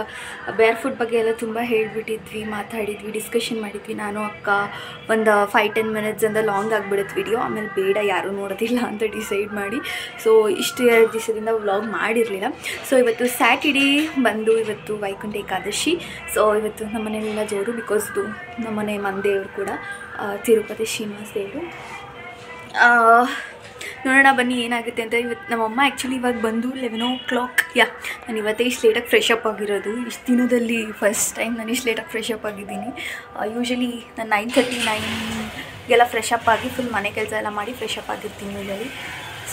ಬೇರ್ ಫುಡ್ ಬಗ್ಗೆ ಎಲ್ಲ ತುಂಬ ಹೇಳಿಬಿಟ್ಟಿದ್ವಿ, ಮಾತಾಡಿದ್ವಿ, ಡಿಸ್ಕಷನ್ ಮಾಡಿದ್ವಿ ನಾನು ಅಕ್ಕ. ಒಂದು 5-10 ಮಿನಿಟ್ಸ್ ಅಂತ ಲಾಂಗ್ ಆಗಿಬಿಡುತ್ತೆ ವಿಡಿಯೋ. ಆಮೇಲೆ ಬೇಡ ಯಾರೂ ನೋಡೋದಿಲ್ಲ ಅಂತ ಡಿಸೈಡ್ ಮಾಡಿ ಸೊ ಇಷ್ಟು 2 ದಿವಸದಿಂದ ವ್ಲಾಗ್ ಮಾಡಿರಲಿಲ್ಲ. ಸೊ ಇವತ್ತು ಸ್ಯಾಟರ್ಡೇ ಬಂದು ಇವತ್ತು ವೈಕುಂಠ ಏಕಾದಶಿ. ಸೊ ಇವತ್ತು ನಮ್ಮ ಮನೆಯಲ್ಲೆಲ್ಲ ಜೋರು, ಬಿಕಾಸ್ ನಮ್ಮನೆ ಮಂದೇವರು ಕೂಡ ತಿರುಪತಿ ಶ್ರೀನಿವಾಸ ದೇವರು. ನೋಡೋಣ ಬನ್ನಿ ಏನಾಗುತ್ತೆ ಅಂತ. ಇವತ್ತು ನಮ್ಮಮ್ಮ ಆ್ಯಕ್ಚುಲಿ ಇವಾಗ ಬಂದು 11 o'clock. ನಾನು ಇವತ್ತೇ ಇಷ್ಟು ಲೇಟಾಗಿ ಫ್ರೆಶ್ ಅಪ್ ಆಗಿರೋದು. ಇಷ್ಟು ದಿನದಲ್ಲಿ ಫಸ್ಟ್ ಟೈಮ್ ನಾನು ಇಷ್ಟು ಲೇಟಾಗಿ ಫ್ರೆಶ್ ಅಪ್ ಆಗಿದ್ದೀನಿ. ಯೂಶ್ವಲಿ ನಾನು 9:30-9ಗೆಲ್ಲ ಫ್ರೆಶ್ ಅಪ್ ಆಗಿ ಫುಲ್ ಮನೆ ಕೆಲಸ ಎಲ್ಲ ಮಾಡಿ ಫ್ರೆಶ್ ಅಪ್ ಆಗಿರ್ತೀನಿ ಯೂಶ್ವಲಿ.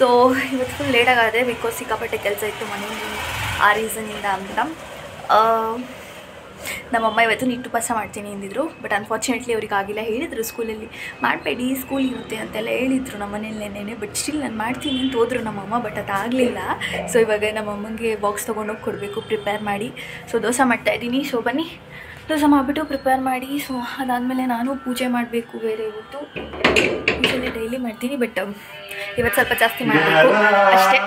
ಸೊ ಇವತ್ತು ಫುಲ್ ಲೇಟಾಗಿದೆ, ಬಿಕಾಸ್ ಸಿಕ್ಕಾಪಟ್ಟೆ ಕೆಲಸ ಇತ್ತು ಮನೆಯಲ್ಲಿ, ಆ ರೀಸನಿಂದ ಅಂತ. ನಮ್ಮಮ್ಮ ಇವತ್ತು ನೀಟು ಪಾಸ ಮಾಡ್ತೀನಿ ಅಂದಿದ್ರು. ಬಟ್ ಅನ್ಫಾರ್ಚುನೇಟ್ಲಿ ಅವ್ರಿಗೆ ಆಗಿಲ್ಲ. ಹೇಳಿದರು ಸ್ಕೂಲಲ್ಲಿ ಮಾಡಬೇಡಿ, ಸ್ಕೂಲ್ ಇರುತ್ತೆ ಅಂತೆಲ್ಲ ಹೇಳಿದರು ನಮ್ಮ ಮನೇಲಿ ನೆನ್ನೆ. ಬಟ್ ಸ್ಟಿಲ್ ನಾನು ಮಾಡ್ತೀನಿ ಅಂತ ಹೋದ್ರು ನಮ್ಮಮ್ಮ, ಬಟ್ ಅದಾಗಲಿಲ್ಲ. ಸೊ ಇವಾಗ ನಮ್ಮಮ್ಮಂಗೆ ಬಾಕ್ಸ್ ತೊಗೊಂಡೋಗಿ ಕೊಡಬೇಕು ಪ್ರಿಪೇರ್ ಮಾಡಿ. ಸೊ ದೋಸೆ ಮಾಡ್ತಾಯಿದ್ದೀನಿ. ಸೊ ಬನ್ನಿ ದೋಸೆ ಮಾಡಿಬಿಟ್ಟು ಪ್ರಿಪೇರ್ ಮಾಡಿ. ಸೊ ಅದಾದಮೇಲೆ ನಾನು ಪೂಜೆ ಮಾಡಬೇಕು. ಬೇರೆ ಇವತ್ತು ಪೂಜೆನೇ ಡೈಲಿ ಮಾಡ್ತೀನಿ, ಬಟ್ ಇವತ್ತು ಸ್ವಲ್ಪ ಜಾಸ್ತಿ ಮಾಡಬೇಕು ಅಷ್ಟೇ.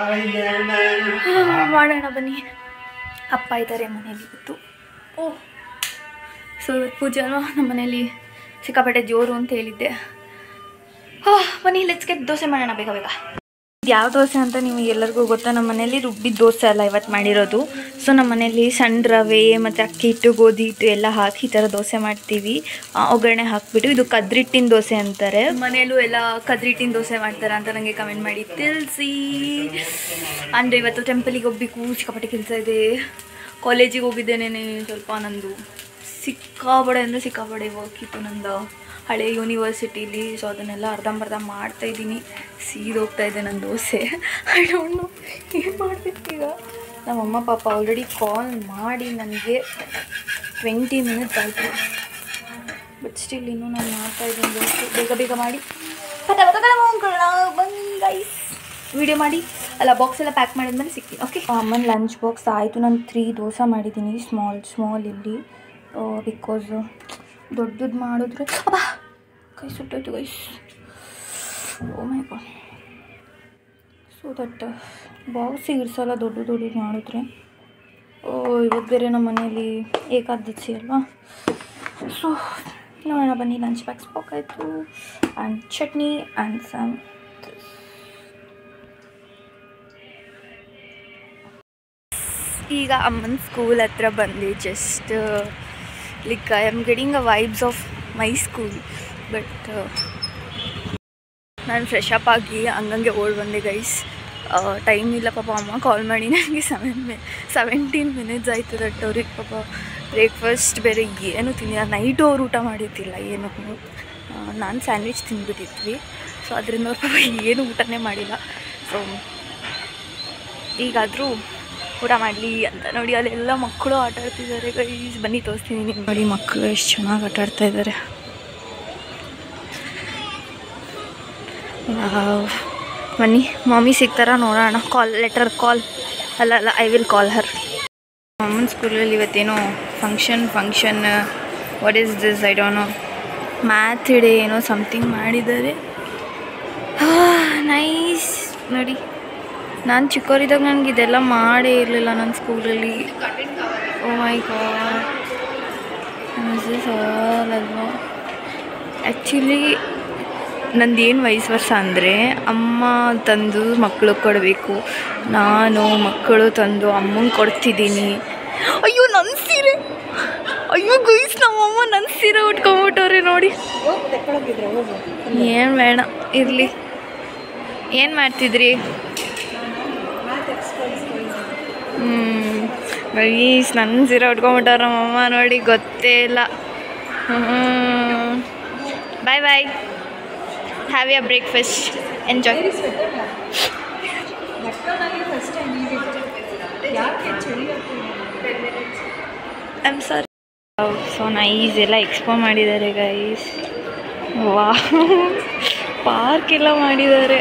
ಮಾಡೋಣ ಬನ್ನಿ. ಅಪ್ಪ ಇದ್ದಾರೆ ಮನೇಲಿ ಇವತ್ತು. ಸೊ ಇವತ್ತು ಪೂಜೆ ಅಲ್ವಾ, ನಮ್ಮ ಮನೇಲಿ ಸಿಕ್ಕಾಪಟ್ಟೆ ಜೋರು ಅಂತ ಹೇಳಿದ್ದೆ. ಬನ್ನಿ ಲೆಟ್ಸ್ ಗೆಟ್ ದೋಸೆ ಮಾಡೋಣ ಬೇಗ ಬೇಗ. ಯಾವ ದೋಸೆ ಅಂತ ನಿಮಗೆ ಎಲ್ಲರಿಗೂ ಗೊತ್ತಾ. ನಮ್ಮ ಮನೇಲಿ ರುಬ್ಬಿದ ದೋಸೆ ಅಲ್ಲ ಇವತ್ತು ಮಾಡಿರೋದು. ಸೊ ನಮ್ಮ ಮನೇಲಿ ಸಣ್ಣ ರವೆ ಮತ್ತು ಅಕ್ಕಿ ಹಿಟ್ಟು, ಗೋಧಿ ಹಿಟ್ಟು ಎಲ್ಲ ಹಾಕಿ ಈ ಥರ ದೋಸೆ ಮಾಡ್ತೀವಿ. ಒಗ್ಗರಣೆ ಹಾಕಿಬಿಟ್ಟು. ಇದು ಕದ್ರಿಟ್ಟಿನ ದೋಸೆ ಅಂತಾರೆ. ಮನೆಯಲ್ಲೂ ಎಲ್ಲ ಕದ್ರಿಟ್ಟಿನ ದೋಸೆ ಮಾಡ್ತಾರೆ ಅಂತ ನನಗೆ ಕಮೆಂಟ್ ಮಾಡಿ ತಿಳಿಸಿ. ಅಂದರೆ ಇವತ್ತು ಟೆಂಪಲಿಗೆ ಹೋಗ್ಬೇಕು, ಸಿಕ್ಕಾಪಟ್ಟೆ ಕೆಲಸ ಇದೆ. ಕಾಲೇಜಿಗೆ ಹೋಗಿದ್ದೇನೆ ಸ್ವಲ್ಪ. ನಂದು ಸಿಕ್ಕಾಪಡೆ ಅಂದರೆ ಸಿಕ್ಕಾಪಡೆ ವರ್ಕ್ ಇತ್ತು ನಂದು ಹಳೆ ಯೂನಿವರ್ಸಿಟೀಲಿ. ಸೊ ಅದನ್ನೆಲ್ಲ ಅರ್ಧಂಬರ್ಧ ಮಾಡ್ತಾಯಿದ್ದೀನಿ. ಸೀದೋಗ್ತಾಯಿದ್ದೆ ನನ್ನ ದೋಸೆ. ಐ ಡೋಂಟ್ ನೋ ಏನು ಮಾಡಬೇಕು ಈಗ. ನಮ್ಮಮ್ಮ ಪಾಪ ಆಲ್ರೆಡಿ ಕಾಲ್ ಮಾಡಿ ನನಗೆ 20 ಮಿನಿಟ್ಸ್ ಆಯಿತು. ಬಟ್ ಸ್ಟಿಲ್ ಇನ್ನೂ ನಾನು ಮಾಡ್ತಾಯಿದ್ದೀನಿ ದೋಸೆ. ಬೇಗ ಬೇಗ ಮಾಡಿ ಬನ್ನಿ ಗೈಸ್. ವಿಡಿಯೋ ಮಾಡಿ ಅಲ್ಲ ಬಾಕ್ಸ್ ಎಲ್ಲ ಪ್ಯಾಕ್ ಮಾಡಿದ್ಮೇಲೆ ಸಿಗ್ತೀನಿ. ಓಕೆ, ಅಮ್ಮನ ಲಂಚ್ ಬಾಕ್ಸ್ ಆಯಿತು. ನಾನು 3 ದೋಸೆ ಮಾಡಿದ್ದೀನಿ, ಸ್ಮಾಲ್ ಇಲ್ಲಿ. ಬಿಕಾಸ್ ದೊಡ್ಡದು ಮಾಡಿದ್ರೆ ಕೈ ಸುಟ್ಟೋಯ್ತು guys. Oh my god. So that ಬಾಕ್ಸಿಗೆ ಇರಿಸಲ್ಲ ದೊಡ್ಡದು ಮಾಡಿದ್ರೆ. ಇವತ್ತು ಬೇರೆ ನಮ್ಮ ಮನೇಲಿ ಏಕಾದಶಿ ಅಲ್ವಾ. ಸೊ ನೋಡೋಣ ಬನ್ನಿ. ಲಂಚ್ ಬಾಕ್ಸ್ ಪಾಕ್ ಆಯಿತು. And chutney and some. ಈಗ ಅಮ್ಮನ ಸ್ಕೂಲ್ ಹತ್ರ ಬಂದೆ. Just like I am getting a vibes of my school. But ನಾನು ಫ್ರೆಶ್ ಅಪ್ ಆಗಿ ಹಂಗಂಗೆ ಓಡ್ ಬಂದೆ ಗೈಸ್. ಟೈಮ್ ಇಲ್ಲ ಪಾಪ. ಅಮ್ಮ ಕಾಲ್ ಮಾಡಿ ನನಗೆ 17 ಮಿನಿಟ್ಸ್ ಆಯಿತು ದಟ್ ಅವ್ರಿಗೆ ಪಾಪ ಬ್ರೇಕ್ಫಾಸ್ಟ್ ಬೇರೆ ಏನು ತಿಂದಿಲ್ಲ. ನೈಟು ಅವ್ರು ಊಟ ಮಾಡಿದ್ದಿಲ್ಲ ಏನು. ನಾನು ಸ್ಯಾಂಡ್ವಿಚ್ ತಿಂದ್ಬಿಟ್ಟಿದ್ವಿ. ಸೊ ಅದರಿಂದ ಅವ್ರು ಪಾಪ ಏನು ಊಟನೇ ಮಾಡಿಲ್ಲ. ಸೊ ಈಗಾದರೂ ಊಟ ಮಾಡಲಿ ಅಂತ ನೋಡಿ ಅಲ್ಲೆಲ್ಲ ಮಕ್ಕಳು ಆಟ ಆಡ್ತಿದ್ದಾರೆ ಗೈಸ್. ಬನ್ನಿ ತೋರಿಸ್ತೀನಿ ನಿಮ್ಗೆ. ನೋಡಿ ಮಕ್ಕಳು ಎಷ್ಟು ಚೆನ್ನಾಗಿ ಆಟ ಆಡ್ತಾ ಇದ್ದಾರೆ. ಬನ್ನಿ ಮಮ್ಮಿ ಸಿಗ್ತಾರ ನೋಡೋಣ. ಲೆಟರ್ ಕಾಲ್ ಅಲ್ಲ ಐ ವಿಲ್ ಕಾಲ್ ಹರ್. ಅಮ್ಮನ ಸ್ಕೂಲಲ್ಲಿ ಇವತ್ತೇನೋ function what is this I don't know. Math day ಏನೋ ಸಮಥಿಂಗ್ ಮಾಡಿದ್ದಾರೆ. ನೋಡಿ, ನಾನು ಚಿಕ್ಕವರಿದ್ದಾಗ ನನಗೆ ಇದೆಲ್ಲ ಮಾಡೇ ಇರಲಿಲ್ಲ ನನ್ನ ಸ್ಕೂಲಲ್ಲಿ. ಓ my god, this is all ಅಲ್ವಾ. ಆ್ಯಕ್ಚುಲಿ ನಂದೇನು ವಯಸ್ಸು ವರ್ಷ ಅಂದರೆ, ಅಮ್ಮ ತಂದು ಮಕ್ಕಳು ಕೊಡಬೇಕು, ನಾನು ಮಕ್ಕಳು ತಂದು ಅಮ್ಮಂಗೆ ಕೊಡ್ತಿದ್ದೀನಿ. ಅಯ್ಯೋ ನನ್ನ ಸೀರೆ, ಅಯ್ಯೋ ಗೈಸ್ ನಮ್ಮಮ್ಮ ನನ್ನ ಸೀರೆ ಉಟ್ಕೊಂಬಿಟ್ಟವ್ರೆ ನೋಡಿ. ಏನು ಬೇಡ ಇರಲಿ. ಏನು ಮಾಡ್ತಿದ್ರಿ? ಗೈಸ್ ನನ್ನ ಸೀರೆ ಉಟ್ಕೊಂಬಿಟ್ಟವ್ರೆ ನಮ್ಮಮ್ಮ ನೋಡಿ, ಗೊತ್ತೇ ಇಲ್ಲ. Bye bye, have your breakfast, enjoy. I am sorry. So nice, ಎಲ್ಲ ಎಕ್ಸ್ಪೋ ಮಾಡಿದ್ದಾರೆ ಗೈಸ್. ವಾ, ಪಾರ್ಕ್ ಎಲ್ಲ ಮಾಡಿದ್ದಾರೆ,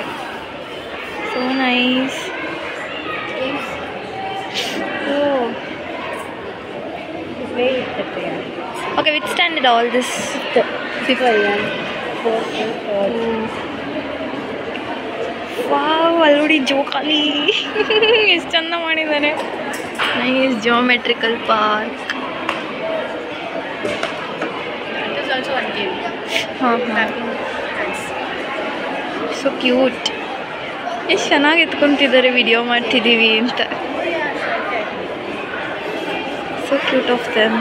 so nice. Okay, which standard all this? Wow, ಅಲ್ಲಿ ನೋಡಿ ಜೋಕಾಲಿ ಎಷ್ಟು ಚಂದ ಮಾಡಿದ್ದಾರೆ. Nice geometrical park. ಹಾಂ ಹಾಂ, ಸೊ ಕ್ಯೂಟ್. ಎಷ್ಟು ಚೆನ್ನಾಗಿ ಎತ್ಕೊತಿದ್ದಾರೆ ವಿಡಿಯೋ ಮಾಡ್ತಿದ್ದೀವಿ ಅಂತ. So cute of them.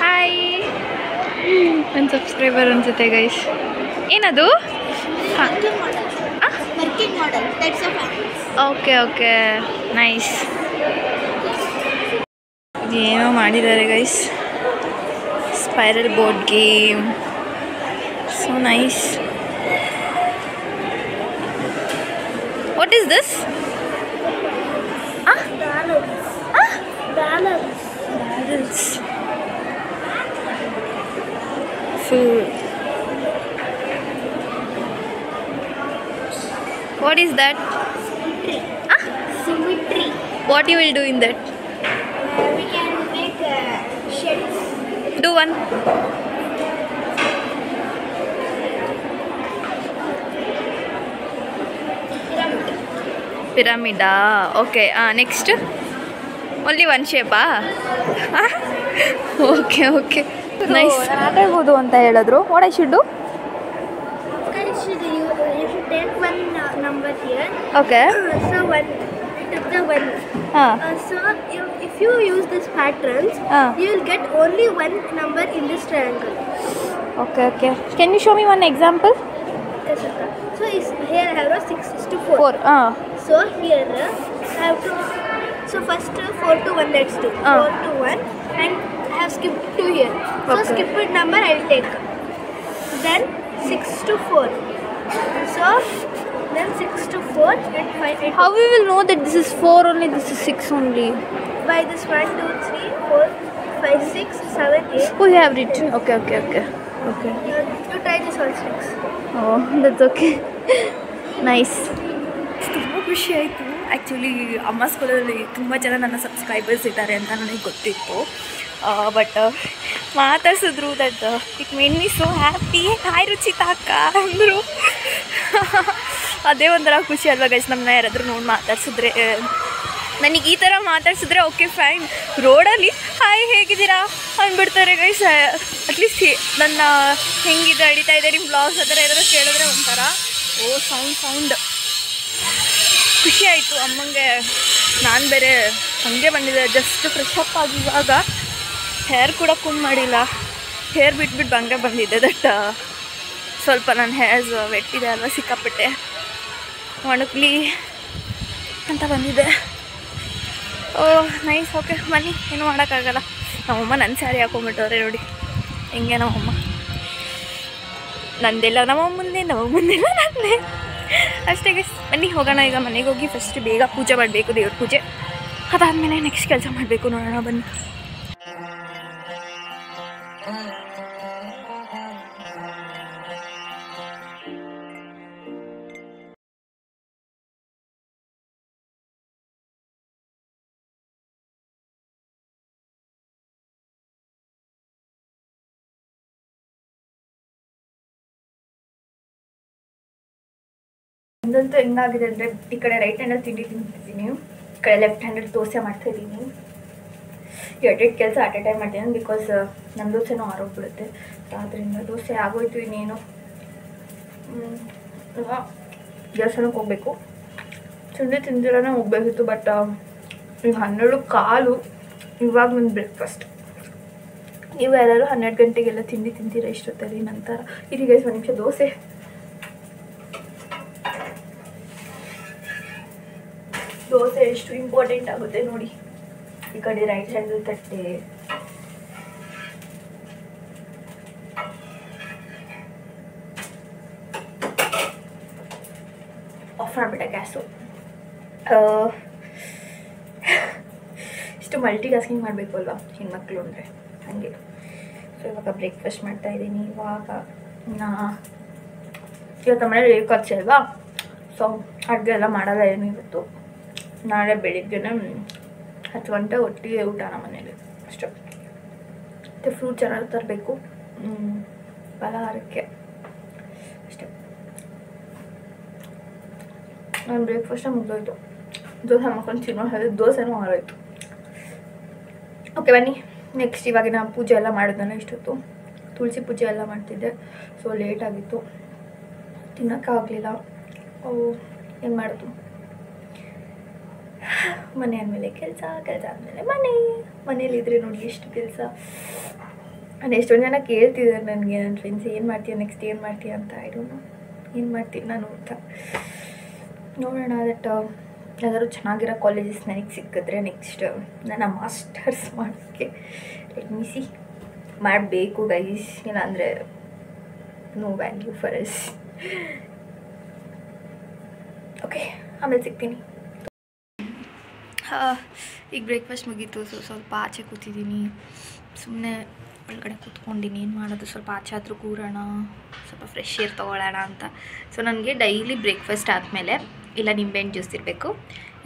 Hi, ನನ್ನ ಸಬ್ಸ್ಕ್ರೈಬರ್ ಅನ್ಸುತ್ತೆ ಗೈಸ್. ಏನದು? Okay okay, nice. ಏನೋ ಮಾಡಿದ್ದಾರೆ guys, spiral board game, so nice. What is this? Balance. Food. What is that? Symmetry. What you will do in that? We can make shapes. Do one. Pyramid. Okay. Next. Only one shape. Okay, okay. Nice. ಆಟಾಡ್ಬೋದು ಅಂತ ಹೇಳಿದ್ರು. What I should do? You should take one number here. Okay. So one, took the one. So if you use these patterns, you will get only one number in this triangle. Okay, okay. Can you show me one example? Yes, okay. So here I have 6:4. 4. So here I have to. So first 4 to 1, let's do 4 to 1, and I have skipped 2 here. So Okay. skipped number I will take. Then 6 to 4. So then 6 to 4 and 5. How we will know that this is 4 only, this is 6 only? By this 1, 2, 3, 4, 5, 6, 7, 8. Oh, you have written. Okay, okay, okay. Okay. You try this one 6. Oh, that's okay. Nice. ತುಂಬ ಖುಷಿ ಆಯಿತು. Actually ಅಮ್ಮ ಸ್ಕೂಲಲ್ಲಿ ತುಂಬ ಜನ ನನ್ನ subscribers ಇದ್ದಾರೆ ಅಂತ ನನಗೆ ಗೊತ್ತಿತ್ತು. ಬಟ್ ಮಾತಾಡ್ಸಿದ್ರು that it made me so happy. Hi Ruchita ಅಕ್ಕ ಅಂದರು. ಅದೇ ಒಂಥರ ಖುಷಿ ಅಲ್ವಾ ಗೈಸ್, ನಮ್ಮನ್ನ ಯಾರಾದರೂ ನೋಡಿ ಮಾತಾಡ್ಸಿದ್ರೆ. ನನಗೆ ಈ ಥರ ಮಾತಾಡ್ಸಿದ್ರೆ ಓಕೆ ಫೈನ್, ರೋಡಲ್ಲಿ ಹಾಯ್ ಹೇಗಿದ್ದೀರಾ ಅಂದ್ಬಿಡ್ತಾರೆ ಗೈಸ್. ಅಟ್ಲೀಸ್ಟ್ ನನ್ನ ಹೆಂಗಿದೆ ಅಡಿತಾ ಇದೆ ನಿಮ್ಮ ಬ್ಲಾಗ್ಸ್ ಆ ಥರ ಏನಾದರೂ ಕೇಳಿದ್ರೆ ಒಂಥರ ಸೌಂಡ್ ಖುಷಿ ಆಯಿತು ಅಮ್ಮಂಗೆ. ನಾನು ಬೇರೆ ಹಾಗೆ ಬಂದಿದ್ದೆ, ಜಸ್ಟ್ ಫ್ರೆಶ್ ಅಪ್ ಆಗಿ ಇವಾಗ ಹೇರ್ ಕೂಡ ಕುಮ್ ಮಾಡಿಲ್ಲ, ಹೇರ್ ಬಿಟ್ಬಿಟ್ಟು ಹಂಗೆ ಬಂದಿದ್ದೆ. ದಟ್ ಸ್ವಲ್ಪ ನನ್ನ ಹೇರ್ಸ್ ವೆಟ್ಟಿದೆ ಅಲ್ವಾ, ಸಿಕ್ಕಾಪಟ್ಟೆ ಒಣಗ್ಲಿ ಅಂತ ಬಂದಿದ್ದೆ. ನೈಸ್. ಓಕೆ ಬನ್ನಿ, ಏನು ಮಾಡೋಕ್ಕಾಗಲ್ಲ. ನಮ್ಮಮ್ಮ ನನ್ನ ಸ್ಯಾರಿ ಹಾಕೊಂಬಿಟ್ಟವ್ರೆ ನೋಡಿ ಹೆಂಗೆ. ನಮ್ಮಮ್ಮ ನಂದೆಲ್ಲ ನಮ್ಮಮ್ಮಂದೆಲ್ಲ ನಂದೇ ಅಷ್ಟೇ ಗೈಸ್. ಬನ್ನಿ ಹೋಗೋಣ ಈಗ ಮನೆಗೆ ಹೋಗಿ ಫಸ್ಟ್ ಬೇಗ ಪೂಜೆ ಮಾಡಬೇಕು, ದೇವ್ರ ಪೂಜೆ. ಅದಾದಮೇಲೆ ನೆಕ್ಸ್ಟ್ ಕೆಲಸ ಮಾಡಬೇಕು, ನೋಡೋಣ ಬನ್ನಿ. ಒಂದಂತೂ ಹೆಂಗಾಗಿದೆ ಅಂದರೆ ಈ ಕಡೆ ರೈಟ್ ಹ್ಯಾಂಡಲ್ಲಿ ತಿಂಡಿ ತಿಂತಿದ್ದೀನಿ, ಈ ಕಡೆ ಲೆಫ್ಟ್ ಹ್ಯಾಂಡಲ್ಲಿ ದೋಸೆ ಮಾಡ್ತಾಯಿದ್ದೀನಿ. ಎರಡೆರಡು ಕೆಲಸ ಅಟ್ ಎ ಟೈಮ್ ಮಾಡ್ತೀನಿ ಬಿಕಾಸ್ ನನ್ನ ದೋಸೆನೂ ಆರೋಗ್ಬಿಡುತ್ತೆ. ಸೊ ಅದರಿಂದ ದೋಸೆ ಆಗೋಯ್ತು. ಇನ್ನೇನು ದೇವಸ್ಥಾನಕ್ಕೆ ಹೋಗಬೇಕು. ತಿಂಡಿ ತಿಂದಿರೋನೇ ಹೋಗಬೇಕಿತ್ತು, ಬಟ್ ಈಗ 12:15 ಇವಾಗ ನನ್ನ ಬ್ರೇಕ್ಫಾಸ್ಟ್. ನೀವು ಯಾರು 12 ಗಂಟೆಗೆಲ್ಲ ತಿಂಡಿ ತಿಂತೀರ ಇಷ್ಟೊತ್ತಲ್ಲಿ. ನಂತರ ಇದೀಗ 1 ನಿಮಿಷ ದೋಸೆ ಎಷ್ಟು ಇಂಪಾರ್ಟೆಂಟ್ ಆಗುತ್ತೆ ನೋಡಿ. ಈ ಕಡೆ ರೈಟ್ ಹ್ಯಾಂಡಲ್ ತಟ್ಟೆ, ಆಫ್ ಮಾಡಿಬಿಟ್ಟೆ ಗ್ಯಾಸು. ಇಷ್ಟು ಮಲ್ಟಿ ಟಾಸ್ಕಿಂಗ್ ಮಾಡಬೇಕು ಅಲ್ವಾ ಹೆಣ್ಮಕ್ಳು ಅಂದರೆ, ಹಾಗೆ. ಸೊ ಇವಾಗ ಬ್ರೇಕ್ಫಾಸ್ಟ್ ಮಾಡ್ತಾಯಿದ್ದೀನಿ. ಇವತ್ತು ಮನೇಲಿ ಖರ್ಚು ಅಲ್ವಾ, ಸೊ ಅಡುಗೆ ಎಲ್ಲ ಮಾಡಲ್ಲ ಏನು ಇವತ್ತು. ನಾಳೆ ಬೆಳಿಗ್ಗೆನೇ 10 ಗಂಟೆ ಒಟ್ಟಿಗೆ ಊಟ ನಮ್ಮ ಮನೇಲಿ ಅಷ್ಟೇ. ಮತ್ತು ಫ್ರೂಟ್ಸ್ ಏನಾದ್ರು ತರಬೇಕು ಫಲಹಾರಕ್ಕೆ ಅಷ್ಟೇ. ನಾನು ಬ್ರೇಕ್ಫಾಸ್ಟೇ ಮುಗಿದೋಯ್ತು. ದೋಸೆ ಮಾಡ್ಕೊಂಡು ತಿನ್ನೋ ಹೇಳಿದ್ರೆ ದೋಸೆನೂ ಆರೋಯ್ತು. ಓಕೆ ಬನ್ನಿ ನೆಕ್ಸ್ಟ್. ಇವಾಗಿನ ಪೂಜೆ ಎಲ್ಲ ಮಾಡಿದ್ನಲ್ಲ ಇಷ್ಟೊತ್ತು, ತುಳಸಿ ಪೂಜೆ ಎಲ್ಲ ಮಾಡ್ತಿದ್ದೆ. ಸೊ ಲೇಟಾಗಿತ್ತು, ತಿನ್ನೋಕ್ಕಾಗಲಿಲ್ಲ. ಏನು ಮಾಡೋದು, ಮನೆ ಆದಮೇಲೆ ಕೆಲಸ ಆದಮೇಲೆ ಮನೇಲಿದ್ದರೆ ನೋಡಿ ಎಷ್ಟು ಕೆಲಸ. ನಾನು ಎಷ್ಟೊಂದು ಜನ ಕೇಳ್ತಿದ್ದಾರೆ ನನಗೆ, ನನ್ನ ಫ್ರೆಂಡ್ಸ್ ಏನು ಮಾಡ್ತೀಯ ನೆಕ್ಸ್ಟ್, ಏನು ಮಾಡ್ತೀಯ ಅಂತ. ಏನು ಮಾಡ್ತೀನಿ ನಾನು ಅಂತ ನೋಡೋಣ. ದಟ್ ಯಾವ್ದಾದ್ರು ಚೆನ್ನಾಗಿರೋ ಕಾಲೇಜಸ್ ನನಗೆ ಸಿಕ್ಕಿದ್ರೆ ನೆಕ್ಸ್ಟ್ ನನ್ನ ಮಾಸ್ಟರ್ಸ್ ಮಾಡೋಕ್ಕೆ ಮಿಸಿ ಮಾಡಬೇಕು ಗೈಸ್. ಇಲ್ಲಾಂದರೆ no value for us. Okay, ಆಮೇಲೆ ಸಿಗ್ತೀನಿ. ಈಗ ಬ್ರೇಕ್ಫಾಸ್ಟ್ ಮುಗೀತು. ಸೊ ಸ್ವಲ್ಪ ಆಚೆ ಕೂತಿದ್ದೀನಿ, ಸುಮ್ಮನೆ ಒಳಗಡೆ ಕೂತ್ಕೊಂಡಿನಿ. ಏನು ಮಾಡೋದು, ಸ್ವಲ್ಪ ಆಚೆ ಆದರೂ ಕೂರೋಣ, ಸ್ವಲ್ಪ ಫ್ರೆಶ್ ಏರ್ ತೊಗೊಳ್ಳೋಣ ಅಂತ. ಸೊ ನನಗೆ ಡೈಲಿ ಬ್ರೇಕ್ಫಾಸ್ಟ್ ಆದಮೇಲೆ ಇಲ್ಲ ನಿಂಬೆಹಣ್ಣು ಜ್ಯೂಸ್ ಇರಬೇಕು,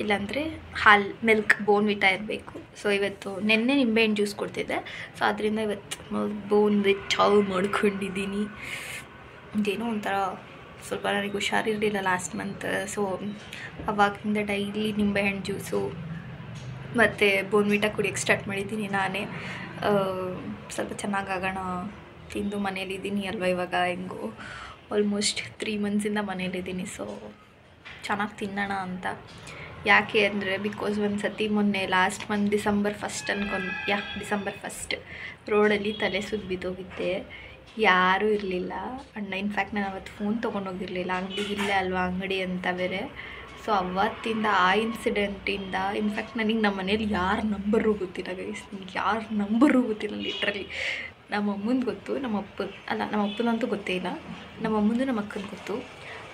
ಇಲ್ಲಾಂದರೆ ಹಾಲು ಮಿಲ್ಕ್ ಬೋನ್ವಿಟಾ ಇರಬೇಕು. ಸೊ ಇವತ್ತು ನೆನ್ನೆ ನಿಂಬೆಹಣ್ಣು ಜ್ಯೂಸ್ ಕೊಡ್ತಿದ್ದೆ, ಸೊ ಅದರಿಂದ ಇವತ್ತು ಬೋನ್ವಿಟಾ ಮಾಡ್ಕೊಂಡಿದ್ದೀನಿ. ಇದೇನೋ ಒಂಥರ ಸ್ವಲ್ಪ ನನಗೆ ಹುಷಾರಿರಲಿಲ್ಲ ಲಾಸ್ಟ್ ಮಂತ್. ಸೊ ಅವಾಗಿಂದ ಡೈಲಿ ನಿಂಬೆಹಣ್ಣು ಜ್ಯೂಸು ಮತ್ತು ಬೋನ್ವಿಟಾ ಕುಡಿಯೋಕ್ಕೆ ಸ್ಟಾರ್ಟ್ ಮಾಡಿದ್ದೀನಿ ನಾನೇ. ಸ್ವಲ್ಪ ಚೆನ್ನಾಗಾಗೋಣ ತಿಂದು ಮನೇಲಿದ್ದೀನಿ ಅಲ್ವಾ. ಇವಾಗ ಹೆಂಗೋ ಆಲ್ಮೋಸ್ಟ್ 3 ಮಂತ್ಸಿಂದ ಮನೇಲಿದ್ದೀನಿ. ಸೊ ಚೆನ್ನಾಗಿ ತಿನ್ನೋಣ ಅಂತ. ಯಾಕೆ ಅಂದರೆ ಬಿಕಾಸ್ ಒಂದು ಸತಿ ಮೊನ್ನೆ ಲಾಸ್ಟ್ ಮಂತ್ ಡಿಸೆಂಬರ್ 1 ರೋಡಲ್ಲಿ ತಲೆ ಸುತ್ತು ಬಿದ್ದೋಗಿದ್ದೆ. ಯಾರೂ ಇರಲಿಲ್ಲ. ಅಣ್ಣ ಇನ್ಫ್ಯಾಕ್ಟ್ ನಾನು ಅವತ್ತು ಫೋನ್ ತೊಗೊಂಡೋಗಿರಲಿಲ್ಲ, ಅಂಗಡಿಗಿಲ್ಲೇ ಅಲ್ವಾ ಅಂಗಡಿ ಅಂತ ಬೇರೆ. ಸೊ ಅವತ್ತಿಂದ ಆ ಇನ್ಸಿಡೆಂಟಿಂದ ಇನ್ಫ್ಯಾಕ್ಟ್ ನನಗೆ ನಮ್ಮ ಮನೇಲಿ ಯಾರ ನಂಬರು ಗೊತ್ತಿಲ್ಲ ಗೈಸ್, ನನಗೆ ಯಾರ ನಂಬರು ಗೊತ್ತಿಲ್ಲ ಲಿಟ್ರಲಿ. ನಮ್ಮ ಅಮ್ಮಂದು ಗೊತ್ತು, ನಮ್ಮ ಅಪ್ಪನಂತೂ ಗೊತ್ತೇ ಇಲ್ಲ. ನಮ್ಮ ಅಮ್ಮಂದು ನಮ್ಮ ಅಕ್ಕನ ಗೊತ್ತು.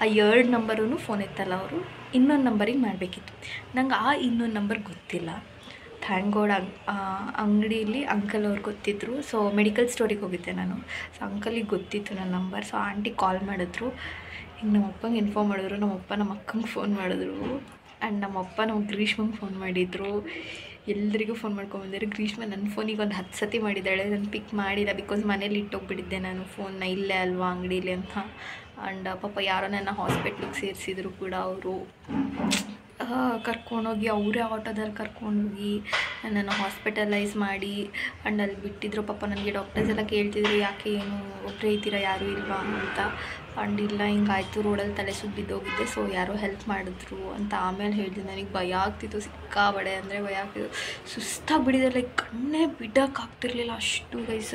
ಆ 2 ನಂಬರೂ ಫೋನ್ ಎತ್ತಲ್ಲ ಅವರು. ಇನ್ನೊಂದು ನಂಬರಿಗೆ ಮಾಡಬೇಕಿತ್ತು, ನಂಗೆ ಆ ಇನ್ನೊಂದು ನಂಬರ್ ಗೊತ್ತಿಲ್ಲ. ಥ್ಯಾಂಕ್ ಗಾಡ್ ಅಂಗಡಿಯಲ್ಲಿ ಅಂಕಲ್ ಅವ್ರು ಗೊತ್ತಿದ್ದರು. ಸೊ ಮೆಡಿಕಲ್ ಸ್ಟೋರಿಗೆ ಹೋಗಿದ್ದೆ ನಾನು. ಸೊ ಅಂಕಲಿಗೆ ಗೊತ್ತಿತ್ತು ನನ್ನ ನಂಬರ್. ಸೊ ಆಂಟಿ ಕಾಲ್ ಮಾಡಿದ್ರು, ಹಿಂಗೆ ನಮ್ಮ ಅಪ್ಪಂಗೆ ಇನ್ಫಾರ್ಮ್ ಮಾಡಿದ್ರು. ನಮ್ಮಪ್ಪ ನಮ್ಮ ಅಕ್ಕಂಗೆ ಫೋನ್ ಮಾಡಿದ್ರು, ಆ್ಯಂಡ್ ನಮ್ಮಪ್ಪ ನಮ್ಮ ಗ್ರೀಷ್ಮಂಗೆ ಫೋನ್ ಮಾಡಿದರು. ಎಲ್ಲರಿಗೂ ಫೋನ್ ಮಾಡ್ಕೊಂಬಂದಿದ್ರು. ಗ್ರೀಷ್ಮ ನನ್ನ ಫೋನಿಗೆ ಒಂದು 10 ಸತಿ ಮಾಡಿದ್ದಾಳೆ, ನಾನು ಪಿಕ್ ಮಾಡಿಲ್ಲ ಬಿಕಾಸ್ ಮನೇಲಿ ಇಟ್ಟೋಗ್ಬಿಟ್ಟಿದ್ದೆ ನಾನು ಫೋನ್ನ, ಇಲ್ಲೇ ಅಲ್ವಾ ಅಂಗಡೀಲಿ ಅಂತ. ಆ್ಯಂಡ್ ಪಾಪ ಯಾರೋ ನನ್ನ ಹಾಸ್ಪಿಟ್ಲಿಗೆ ಸೇರಿಸಿದ್ರು ಕೂಡ ಅವರು. ಕರ್ಕೊಂಡೋಗಿ ಅವರೇ ಆಟೋದಲ್ಲಿ ಕರ್ಕೊಂಡೋಗಿ ನನ್ನನ್ನು ಹಾಸ್ಪಿಟಲೈಸ್ ಮಾಡಿ ಆ್ಯಂಡ್ ಅಲ್ಲಿ ಬಿಟ್ಟಿದ್ರು. ಪಾಪ ನನಗೆ ಡಾಕ್ಟರ್ಸ್ ಎಲ್ಲ ಕೇಳ್ತಿದ್ರು, ಯಾಕೆ ಏನು ಒಬ್ಬರೇ ಇದ್ದೀರಾ ಯಾರೂ ಇಲ್ವಾ ಅಂತ. ಆ್ಯಂಡ್ ಇಲ್ಲ ಹಿಂಗಾಯ್ತು, ರೋಡಲ್ಲಿ ತಲೆ ಸುತ್ತು ಬಿದ್ದೋಗಿದ್ದೆ, ಸೊ ಯಾರೋ ಹೆಲ್ಪ್ ಮಾಡಿದ್ರು ಅಂತ ಆಮೇಲೆ ಹೇಳಿದೆ. ನನಗೆ ಭಯ ಆಗ್ತಿತ್ತು ಸಿಕ್ಕಾಬಡೆ, ಅಂದರೆ ಭಯ ಆಗ್ತಿತ್ತು, ಸುಸ್ತಾಗಿಬಿಟ್ಟಿದೆ. ಲೈಕ್ ಕಣ್ಣೇ ಬಿಡೋಕ್ಕಾಗ್ತಿರ್ಲಿಲ್ಲ ಅಷ್ಟು ಗೈಸ್.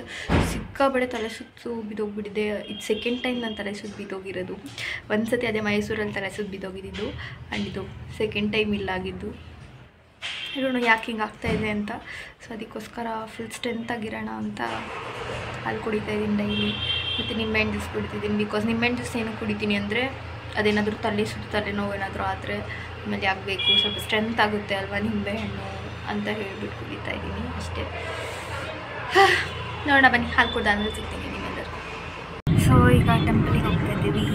ಸಿಕ್ಕಾಬಡೆ ತಲೆ ಸುತ್ತು ಬಿದ್ದೋಗ್ಬಿಟ್ಟಿದೆ. ಇದು 2nd ಟೈಮ್ ನಾನು ತಲೆ ಸುತ್ತು ಬಿದ್ದೋಗಿರೋದು. ಒಂದು ಸತಿ ಅದೇ ಮೈಸೂರಲ್ಲಿ ತಲೆ ಸುತ್ತು ಬಿದ್ದೋಗಿದ್ದು, ಆ್ಯಂಡ್ ಇದು 2nd ಟೈಮ್ ಇಲ್ಲಾಗಿದ್ದು. ಹೇಳೋಣ ಯಾಕೆ ಹಿಂಗೆ ಆಗ್ತಾಯಿದೆ ಅಂತ. ಸೊ ಅದಕ್ಕೋಸ್ಕರ ಫುಲ್ ಸ್ಟ್ರೆಂತಾಗಿರೋಣ ಅಂತ ಹಾಲು ಕುಡಿತಾಯಿದ್ದೀನಿ ಡೈಲಿ. ಮತ್ತು ನಿಂಬೆಹಣ್ಣು ಜ್ಯೂಸ್ ಕುಡಿತಿದ್ದೀನಿ. ಬಿಕಾಸ್ ನಿಂಬೆಹಣ್ಣು ಜ್ಯೂಸ್ ಏನು ಕುಡಿತೀನಿ ಅಂದರೆ ಅದೇನಾದರೂ ತಲೆನೋವು ಏನಾದರೂ ಆದರೆ ಆಮೇಲೆ ಆಗಬೇಕು, ಸ್ವಲ್ಪ ಸ್ಟ್ರೆಂತ್ ಆಗುತ್ತೆ ಅಲ್ವಾ ನಿಂಬೆಹಣ್ಣು ಅಂತ ಹೇಳ್ಬಿಟ್ಟು ಕುಡಿತಾಯಿದ್ದೀನಿ ಅಷ್ಟೇ. ನೋಡೋಣ ಬನ್ನಿ, ಹಾಲು ಕುಡ್ದಾದ್ಮೇಲೆ ಸಿಗ್ತೀನಿ ನಿಮ್ಮೆಲ್ಲರೂ. ಸೊ ಈಗ ಟೆಂಪಲಿಗೆ ಹೋಗ್ತಾ ಇದ್ದೀವಿ.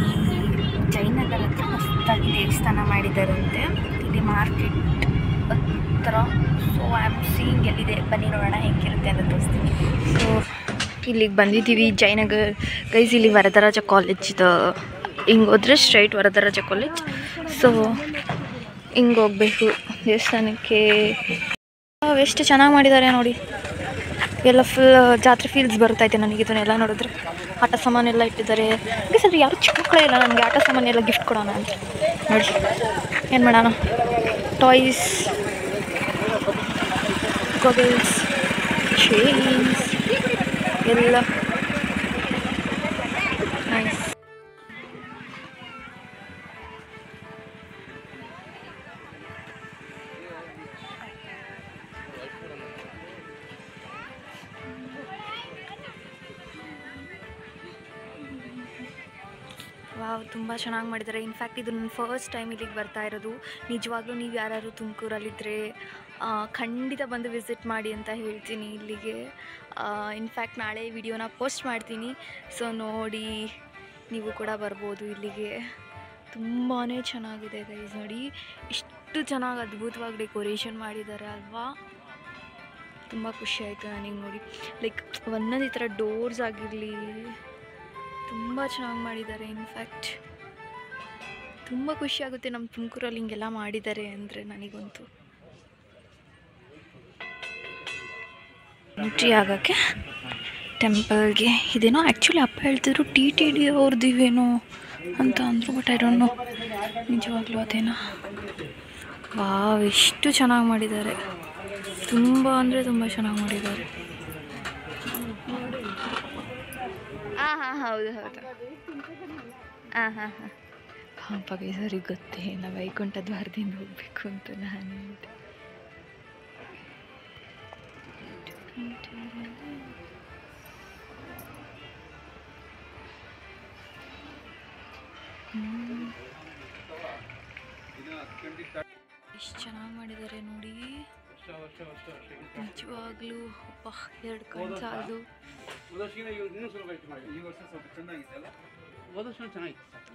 ಜಯನಗರ ಹತ್ರ ಮಸ್ತಾಗಿ ದೇವಸ್ಥಾನ ಮಾಡಿದ್ದಾರಂತೆ, ಇಲ್ಲಿ ಮಾರ್ಕೆಟ್ ಹತ್ರ. ಸೊ ಐ ಆಮ್ ಸೀಯಿಂಗ್ ಎಲ್ಲಿದೆ, ಬನ್ನಿ ನೋಡೋಣ ಹೆಂಗಿರುತ್ತೆ ಅಂತ ತೋರಿಸ್ತೀನಿ. ಸೊ ಇಲ್ಲಿಗೆ ಬಂದಿದ್ದೀವಿ ಜಯನಗರ್ ಗೈಸ್. ಇಲ್ಲಿ ವರದರಾಜ ಕಾಲೇಜಿದು ಹಿಂಗೆ ಹೋದರೆ ಸ್ಟ್ರೈಟ್ ವರದರಾಜ ಕಾಲೇಜ್. ಸೊ ಹಿಂಗೆ ಹೋಗಬೇಕು ದೇವಸ್ಥಾನಕ್ಕೆ. ಎಷ್ಟು ಚೆನ್ನಾಗಿ ಮಾಡಿದ್ದಾರೆ ನೋಡಿ, ಎಲ್ಲ ಫುಲ್ ಜಾತ್ರೆ ಫೀಲ್ಸ್ ಬರ್ತೈತೆ ನನಗೆ ಇದನ್ನೆಲ್ಲ ನೋಡಿದ್ರೆ. ಆಟ ಸಾಮಾನೆಲ್ಲ ಇಟ್ಟಿದ್ದಾರೆ. ಸರಿ ಯಾರು ಚಿಕ್ಕ ಮಕ್ಕಳೇ ಇಲ್ಲ, ನನಗೆ ಆಟ ಸಾಮಾನೆಲ್ಲ ಗಿಫ್ಟ್ ಕೊಡೋಣ ಅಂತ ನೋಡಿ. ಏನು ಮಾಡೋಣ, ಟಾಯ್ಸ್, ಗಗಲ್ಸ್, ಚೈನ್ಸ್ ಎಲ್ಲ ನೈಸ್. ವಾವ್, ತುಂಬ ಚೆನ್ನಾಗಿ ಮಾಡಿದ್ದಾರೆ. ಇನ್ಫ್ಯಾಕ್ಟ್ ಇದು ನನ್ನ ಫಸ್ಟ್ ಟೈಮ್ ಇಲ್ಲಿಗೆ ಬರ್ತಾ ಇರೋದು. ನಿಜವಾಗ್ಲೂ ನೀವು ಯಾರು ತುಮಕೂರಲ್ಲಿದ್ದರೆ ಖಂಡಿತ ಬಂದು ವಿಸಿಟ್ ಮಾಡಿ ಅಂತ ಹೇಳ್ತೀನಿ ಇಲ್ಲಿಗೆ. ಇನ್ಫ್ಯಾಕ್ಟ್ ನಾಳೆ ವಿಡಿಯೋನ ಪೋಸ್ಟ್ ಮಾಡ್ತೀನಿ, ಸೊ ನೋಡಿ ನೀವು ಕೂಡ ಬರ್ಬೋದು ಇಲ್ಲಿಗೆ. ತುಂಬಾ ಚೆನ್ನಾಗಿದೆ ಗೈಸ್. ನೋಡಿ ಇಷ್ಟು ಚೆನ್ನಾಗಿ ಅದ್ಭುತವಾಗಿ ಡೆಕೋರೇಷನ್ ಮಾಡಿದ್ದಾರೆ ಅಲ್ವಾ. ತುಂಬ ಖುಷಿ ಆಯಿತು ನನಗೆ ನೋಡಿ. ಲೈಕ್ ಒಂದೊಂದು ಈ ಥರ ಡೋರ್ಸ್ ಆಗಿರಲಿ ತುಂಬ ಚೆನ್ನಾಗಿ ಮಾಡಿದ್ದಾರೆ. ಇನ್ಫ್ಯಾಕ್ಟ್ ತುಂಬ ಖುಷಿಯಾಗುತ್ತೆ ನಮ್ಮ ತುಮಕೂರಲ್ಲಿ ಹಿಂಗೆಲ್ಲ ಮಾಡಿದ್ದಾರೆ ಅಂದರೆ ನನಗಂತೂ. ಎಂಟ್ರಿ ಆಗೋಕ್ಕೆ ಟೆಂಪಲ್ಗೆ ಇದೇನೋ ಆ್ಯಕ್ಚುಲಿ ಅಪ್ಪ ಹೇಳ್ತಿದ್ರು TTD ಅವ್ರದ್ದು ಇವೇನೋ ಅಂತ ಅಂದರು, ಬಟ್ ಐ ಡೋಂಟ್ ನೋ ನಿಜವಾಗ್ಲೂ ಅದೇನೋ. ವಾವ್, ಎಷ್ಟು ಚೆನ್ನಾಗಿ ಮಾಡಿದ್ದಾರೆ, ತುಂಬ ಅಂದರೆ ತುಂಬ ಚೆನ್ನಾಗಿ ಮಾಡಿದ್ದಾರೆ. ಹಾಂ ಹೌದು ಹೌದು. ಹಾಂ ಬಗ್ಗೆ ಸರಿ ಗೊತ್ತೇ, ನಾವು ವೈಕುಂಠ ದ್ವಾರದಿಂದ ಹೋಗಬೇಕು ಅಂತ ನಾನು ಹೇಳಿದೆ. ಎಷ್ಟು ಚೆನ್ನಾಗಿ ಮಾಡಿದ್ದಾರೆ ನೋಡಿ, ನಿಜವಾಗ್ಲೂ. ಅಪ್ಪ, 2 ಕಣ್ಣು ಸಾಲದು.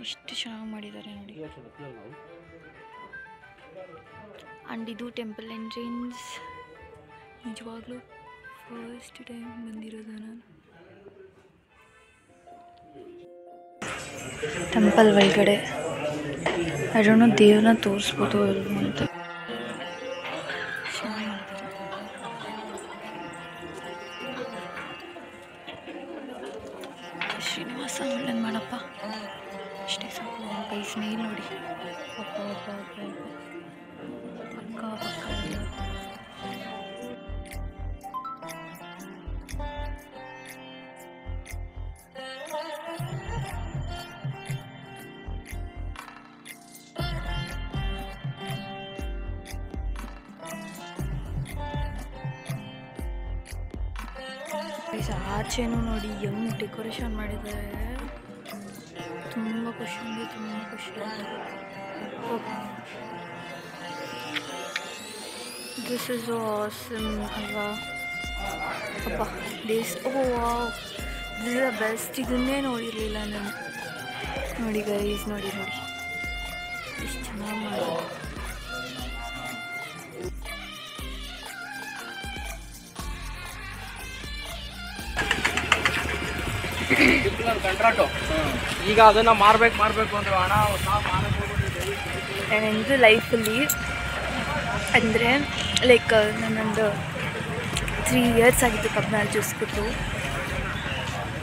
ಎಷ್ಟು ಚೆನ್ನಾಗಿ ಮಾಡಿದ್ದಾರೆ ನೋಡಿ. ಆ್ಯಂಡ್ ಇದು ಟೆಂಪಲ್ ಎಂಟ್ರೆನ್ಸ್. ನಿಜವಾಗ್ಲೂ ಫಸ್ಟ್ ಟೈಮ್ ಬಂದಿರೋದು ನಾನು ಟೆಂಪಲ್ ಒಳಗಡೆ. ಅದನ್ನು ದೇವ್ರನ್ನ ತೋರಿಸ್ಬೋದು ಅಂತ. ಶ್ರೀನಿವಾಸ ಒಳ್ಳೆದು ಮಾಡಪ್ಪ, ಅಷ್ಟೇ ಸಾಕು. ಕೈ ಸ್ನೇಹಿಲ್ ನೋಡಿ, ಅಪ್ಪ ಅಪ್ಪ ಅಪ್ಪ ಪಕ್ಕ ಪಕ್ಕ ಎಲ್ಲ. ಆಚೆನೂ ನೋಡಿ ಹೆಂಗೆ ಡೆಕೋರೇಷನ್ ಮಾಡಿದ್ದಾರೆ. ತುಂಬ ಖುಷಿ ಅಂದರೆ ತುಂಬ ಖುಷಿ ಆಯಿತು. ದಿಸ್ ಇಸ್ ಆಸಮ್ ಅಲ್ವಾ. ಅಪ್ಪ this wow, this is the best. ಇದನ್ನೇ ನೋಡಿರಲಿಲ್ಲ ನಾನು. ನೋಡಿ ಗೈಸ್, ನೋಡಿ ನೋಡಿ ಎಷ್ಟು ಚೆನ್ನಾಗಿ ಮಾಡಿದ್ದಾರೆ. ಈಗ ಅದನ್ನು ಮಾರಬೇಕು ಅಂದರೆ ಹಣ ನಾನೆಂದು ಲೈಫಲ್ಲಿ ಅಂದರೆ ಲೈಕ್ ನನ್ನೊಂದು 3 ಇಯರ್ಸ್ ಆಗಿತ್ತು ಕಬ್ಬಿನಲ್ಲಿ ಜ್ಯೂಸ್ ಕುಡಿದು.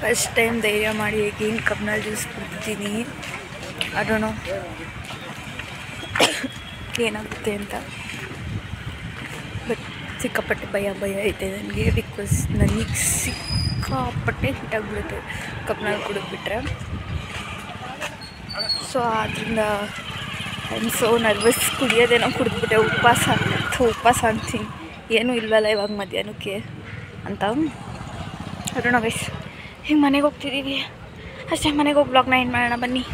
ಫಸ್ಟ್ ಟೈಮ್ ಧೈರ್ಯ ಮಾಡಿ ಹೇಗೇನು ಕಬ್ಬಿನಲ್ಲಿ ಜ್ಯೂಸ್ ಕುಡ್ತೀನಿ. ಅದನ್ನು ಏನಾಗುತ್ತೆ ಅಂತ. ಬಟ್ ಸಿಕ್ಕಾಪಟ್ಟೆ ಭಯ ಐತೆ ನನಗೆ. ಬಿಕಾಸ್ ನನಗೆ ಸಿಕ್ಕಾಪಟ್ಟೆ ಹಿಟ್ಟಾಗ್ಬಿಡುತ್ತೆ ಕಬ್ಬಿನಲ್ಲಿ ಕುಡಿದ್ಬಿಟ್ರೆ. ಸೊ ಆದ್ದರಿಂದ ಐ ಆಮ್ ಸೋ ನರ್ವಸ್. ಕುಡಿಯೋದೇನೋ ಕುಡಿದ್ಬಿಟ್ಟೆ, ಉಪವಾಸ ಅಂತೀನಿ. ಏನೂ ಇಲ್ವಲ್ಲ ಇವಾಗ ಮಧ್ಯಾಹ್ನಕ್ಕೆ ಅಂತ. ಅದನ್ನು ಗೈಸ್, ಹಿಂಗೆ ಮನೆಗೆ ಹೋಗ್ತಿದ್ದೀವಿ ಅಷ್ಟೇ. ಮನೆಗೆ ಹೋಗಿ ಬ್ಲಾಗ್ನ ಎಂಡ್ ಮಾಡೋಣ ಬನ್ನಿ.